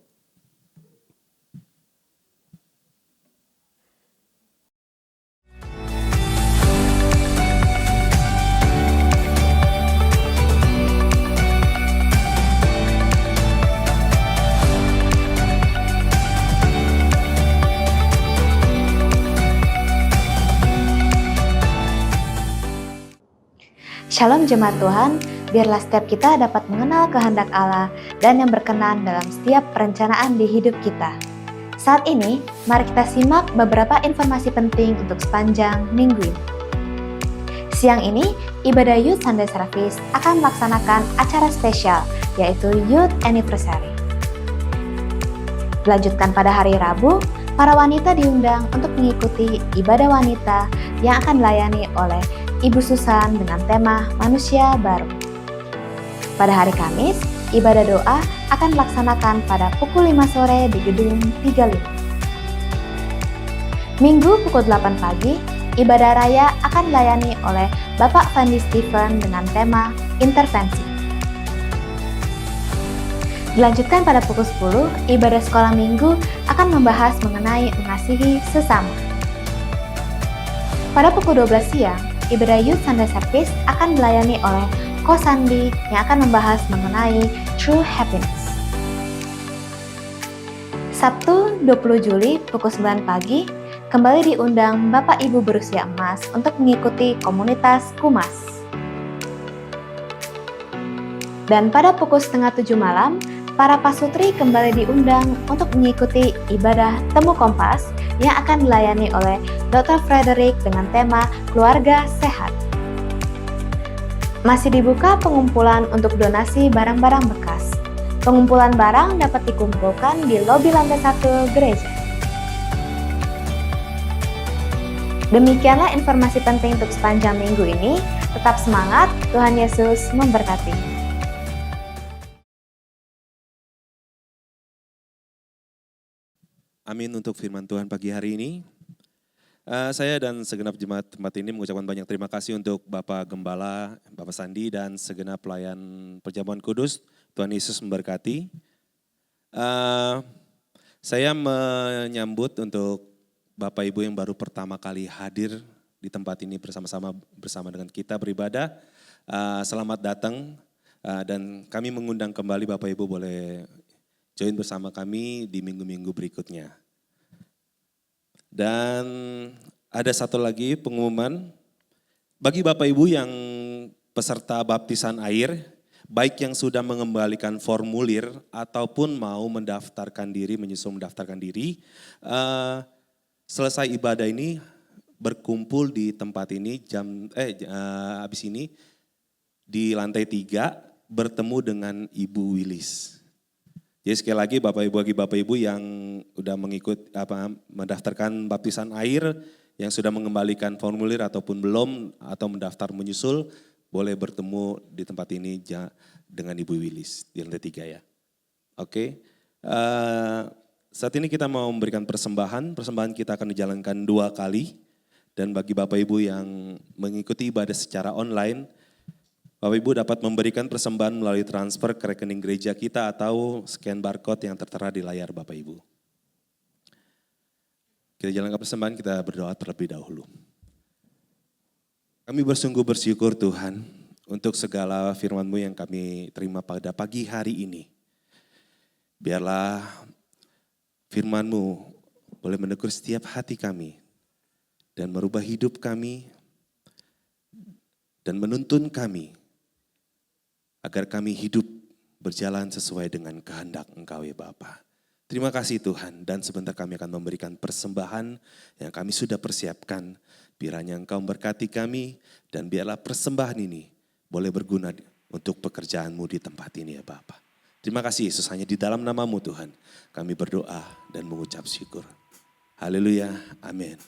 Speaker 4: Shalom jemaat Tuhan, biarlah setiap kita dapat mengenal kehendak Allah dan yang berkenan dalam setiap perencanaan di hidup kita. Saat ini, mari kita simak beberapa informasi penting untuk sepanjang minggu ini. Siang ini, ibadah Youth Sunday Service akan melaksanakan acara spesial, yaitu Youth Anniversary. Dilanjutkan pada hari Rabu, para wanita diundang untuk mengikuti ibadah wanita yang akan dilayani oleh Ibu Susan dengan tema Manusia Baru. Pada hari Kamis, ibadah doa akan dilaksanakan pada pukul 5 sore di gedung 35. Minggu pukul 8 pagi, ibadah raya akan dilayani oleh Bapak Fandi Stephen dengan tema Intervensi. Dilanjutkan pada pukul 10, ibadah sekolah minggu akan membahas mengenai mengasihi sesama. Pada pukul 12 siang, ibadah Youth Sunday Service akan dilayani oleh Ko Sandi yang akan membahas mengenai True Happiness. Sabtu 20 Juli pukul 9 pagi, kembali diundang Bapak Ibu berusia emas untuk mengikuti komunitas Kumas. Dan pada pukul setengah 7 malam, para pasutri kembali diundang untuk mengikuti ibadah Temu Kompas yang akan dilayani oleh Dr. Frederick dengan tema Keluarga Sehat. Masih dibuka pengumpulan untuk donasi barang-barang bekas. Pengumpulan barang dapat dikumpulkan di lobi lantai 1 gereja. Demikianlah informasi penting untuk sepanjang minggu ini. Tetap semangat, Tuhan Yesus memberkati.
Speaker 2: Amin untuk firman Tuhan pagi hari ini. Saya dan segenap jemaat tempat ini mengucapkan banyak terima kasih untuk Bapak Gembala, Bapak Sandi dan segenap pelayan perjamuan kudus. Tuhan Yesus memberkati. Saya menyambut untuk Bapak Ibu yang baru pertama kali hadir di tempat ini bersama dengan kita beribadah. Selamat datang dan kami mengundang kembali Bapak Ibu boleh join bersama kami di minggu-minggu berikutnya. Dan ada satu lagi pengumuman, bagi Bapak Ibu yang peserta baptisan air, baik yang sudah mengembalikan formulir ataupun mau mendaftarkan diri, menyusul mendaftarkan diri, selesai ibadah ini berkumpul di tempat ini habis ini di lantai 3 bertemu dengan Ibu Wilis. Jadi sekali lagi bagi Bapak Ibu yang udah mendaftarkan baptisan air, yang sudah mengembalikan formulir ataupun belum atau mendaftar menyusul, boleh bertemu di tempat ini dengan Ibu Wilis di lantai 3 ya. Oke. Saat ini kita mau memberikan persembahan kita akan dijalankan 2 kali. Dan bagi Bapak Ibu yang mengikuti ibadah secara online, Bapak Ibu dapat memberikan persembahan melalui transfer ke rekening gereja kita atau scan barcode yang tertera di layar Bapak Ibu. Kita jalankan persembahan, kita berdoa terlebih dahulu. Kami bersungguh bersyukur Tuhan untuk segala firman-Mu yang kami terima pada pagi hari ini. Biarlah firman-Mu boleh menegur setiap hati kami dan merubah hidup kami dan menuntun kami agar kami hidup berjalan sesuai dengan kehendak Engkau ya Bapa. Terima kasih Tuhan, dan sebentar kami akan memberikan persembahan yang kami sudah persiapkan. Kiranya Engkau memberkati kami dan biarlah persembahan ini boleh berguna untuk pekerjaan-Mu di tempat ini ya Bapa. Terima kasih Yesus, hanya di dalam nama-Mu Tuhan kami berdoa dan mengucap syukur. Haleluya, amin.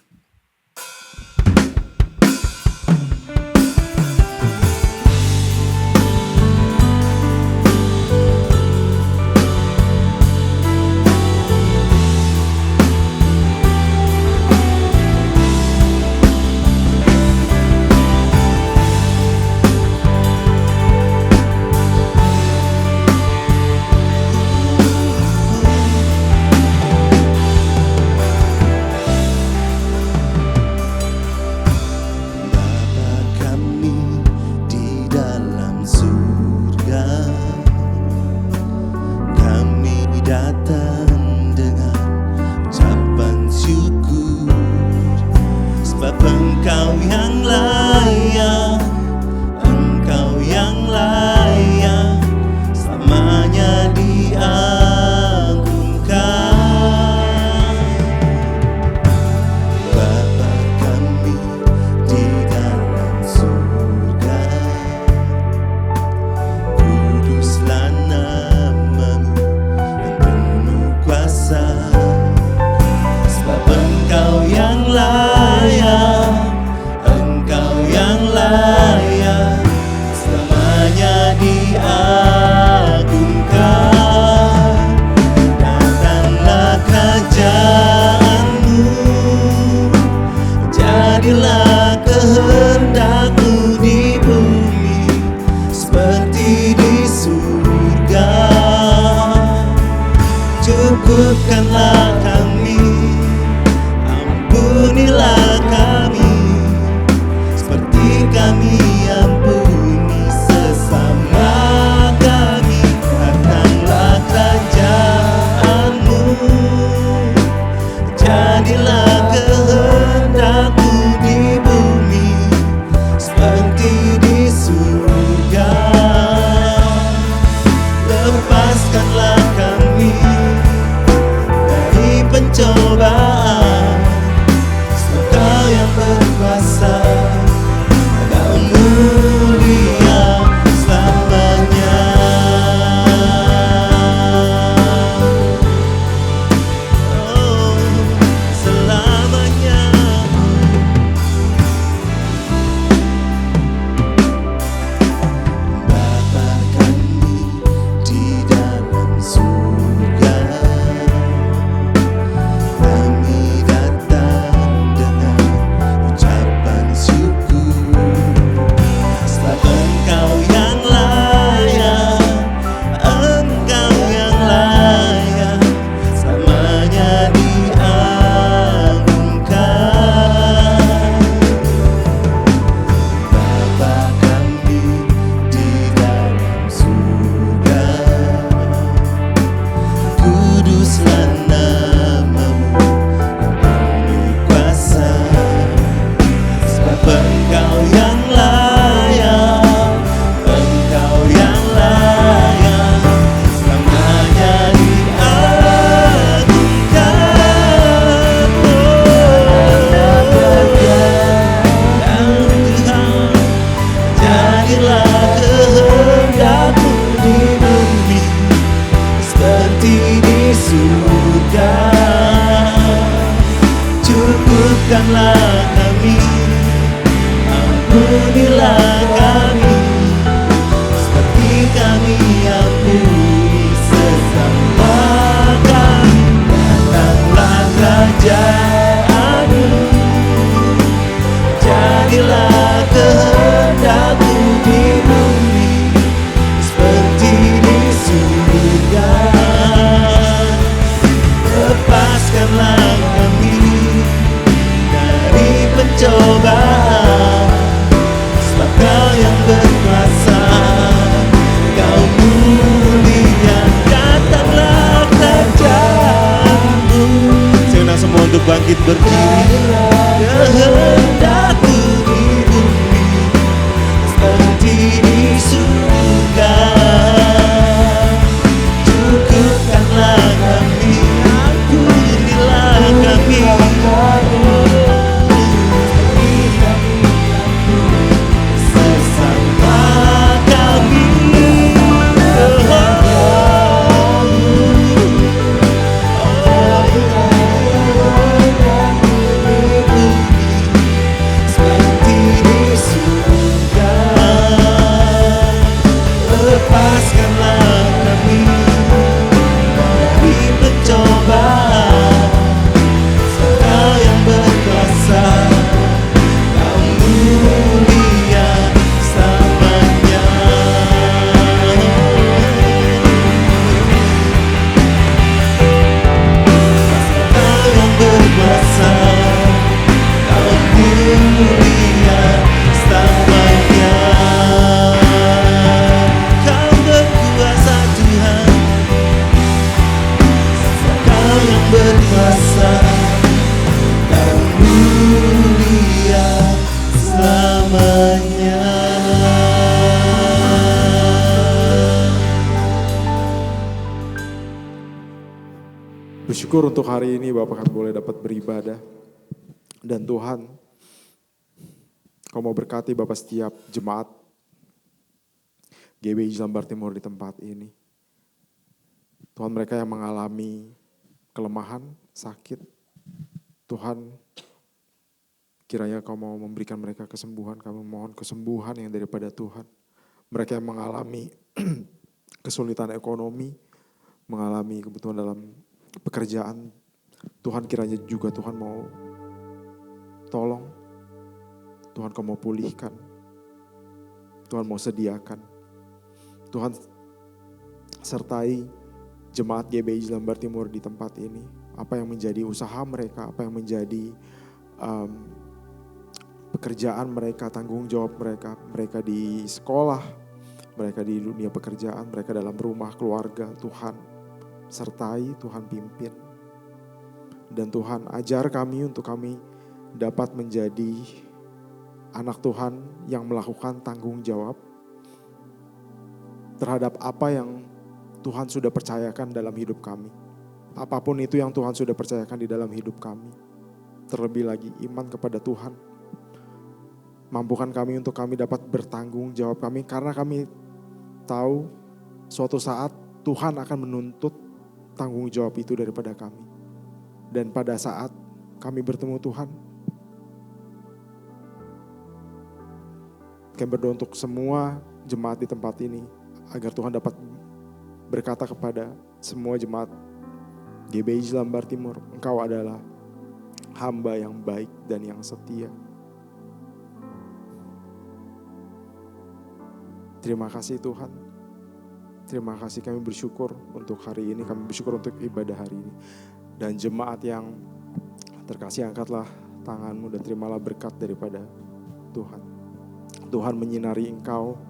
Speaker 5: Cukupkanlah kami, ampunilah kami, seperti kami ampuni sesama kami. Datanglah kerajaan-Mu, jadilah kehendak-Mu di bumi, seperti di surga. Lepaskanlah kami pencobaan, Engkau yang berkuasa, Engkau sembuhkanlah kami, ampunilah kami, seperti kami ampuni sesama kami. Datanglah kerajaan-Mu, jadilah kehendak-Mu di bumi seperti di surga. Lepaskanlah kami dari pencobaan, sebab Kau yang berkuasa, Kau mulia. Datanglah kerajaan-Mu. Saya undang semua untuk bangkit berdiri. Kehendak-Mu di bumi seperti di surga. Cukupkanlah kami, ampunilah kami, sesama kami. Seperti di surga. Lepaskanlah kami dari pencobaan, Kau yang berkuasa, Kau mulia selamanya. Kau yang berkuasa, Kau mulia selamanya. Kau berkuasa Tuhan, Kau yang berkuasa, Kau mulia selamanya.
Speaker 3: Bersyukur untuk hari ini Bapak kami boleh dapat beribadah. Dan Tuhan, Kau mau berkati Bapak setiap jemaat GBI Lambar Timur di tempat ini. Tuhan, mereka yang mengalami kelemahan, sakit, Tuhan kiranya Kau mau memberikan mereka kesembuhan. Kami mohon kesembuhan yang daripada Tuhan. Mereka yang mengalami kesulitan ekonomi, mengalami kebutuhan dalam pekerjaan, Tuhan kiranya juga Tuhan mau tolong, Tuhan Kau mau pulihkan, Tuhan mau sediakan. Tuhan sertai jemaat GBI Lambar Timur di tempat ini. Apa yang menjadi usaha mereka, apa yang menjadi pekerjaan mereka, tanggung jawab mereka, mereka di sekolah, mereka di dunia pekerjaan, mereka dalam rumah keluarga, Tuhan sertai, Tuhan pimpin. Dan Tuhan ajar kami untuk kami dapat menjadi anak Tuhan yang melakukan tanggung jawab terhadap apa yang Tuhan sudah percayakan dalam hidup kami. Apapun itu yang Tuhan sudah percayakan di dalam hidup kami. Terlebih lagi iman kepada Tuhan. Mampukan kami untuk kami dapat bertanggung jawab kami, karena kami tahu suatu saat Tuhan akan menuntut tanggung jawab itu daripada kami. Dan pada saat kami bertemu Tuhan, kami berdoa untuk semua jemaat di tempat ini, agar Tuhan dapat berkata kepada semua jemaat GBI Lambar Timur, Engkau adalah hamba yang baik dan yang setia. Terima kasih Tuhan. Terima kasih, kami bersyukur untuk hari ini, kami bersyukur untuk ibadah hari ini. Dan jemaat yang terkasih, angkatlah tanganmu dan terimalah berkat daripada Tuhan. Tuhan menyinari engkau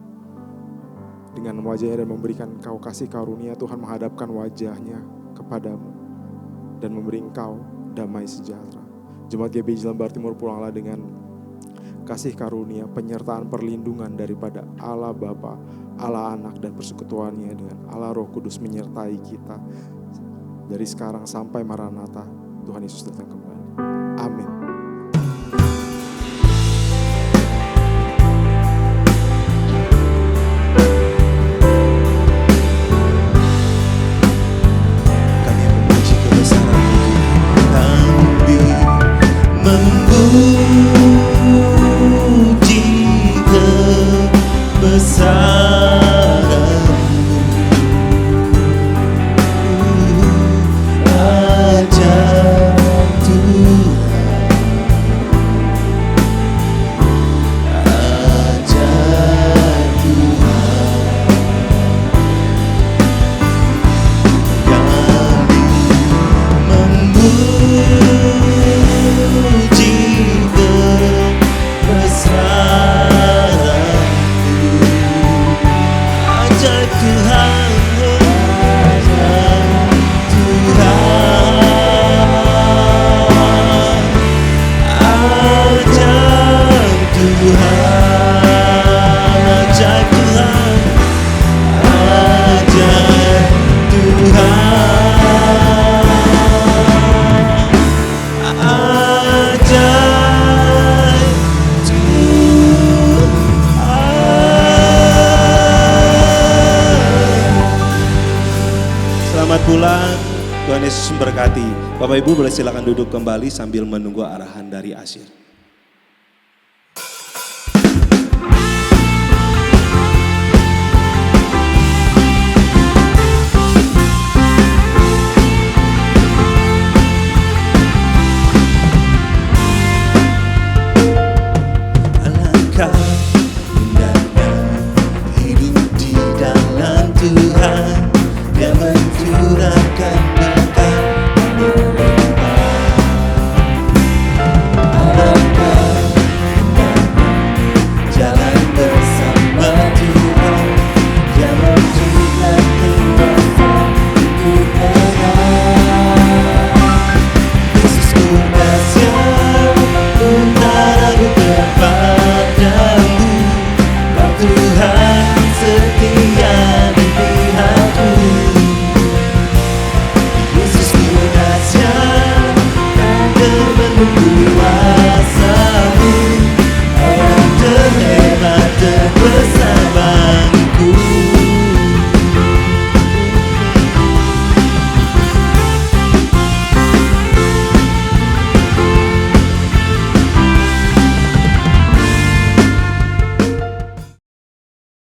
Speaker 3: dengan wajahnya dan memberikan engkau kasih karunia. Tuhan menghadapkan wajahnya kepadamu dan memberi engkau damai sejahtera. Jemaat GBI Lambar Timur, pulanglah dengan kasih karunia, penyertaan, perlindungan daripada Allah Bapa, Allah Anak, dan persekutuannya dengan Allah Roh Kudus menyertai kita dari sekarang sampai Maranatha. Tuhan Yesus datang kembali. Amin.
Speaker 5: Kami memuji kebesaran-Mu, kami membuat
Speaker 2: Yesus memberkati. Bapak Ibu boleh silakan duduk kembali sambil menunggu arahan dari Asyir.
Speaker 5: Alangkah indahnya hidup di dalam Tuhan, Dia mencurahkan berkat melimpah. Alangkah indahnya jalan bersama Tuhan, Dia memberikan kekuatan untuk menang. Yesus ku kasihan, tak ragu kepadamu, Kau Tuhan setia di pihakku. Yesus ku kasihan, tak menunggu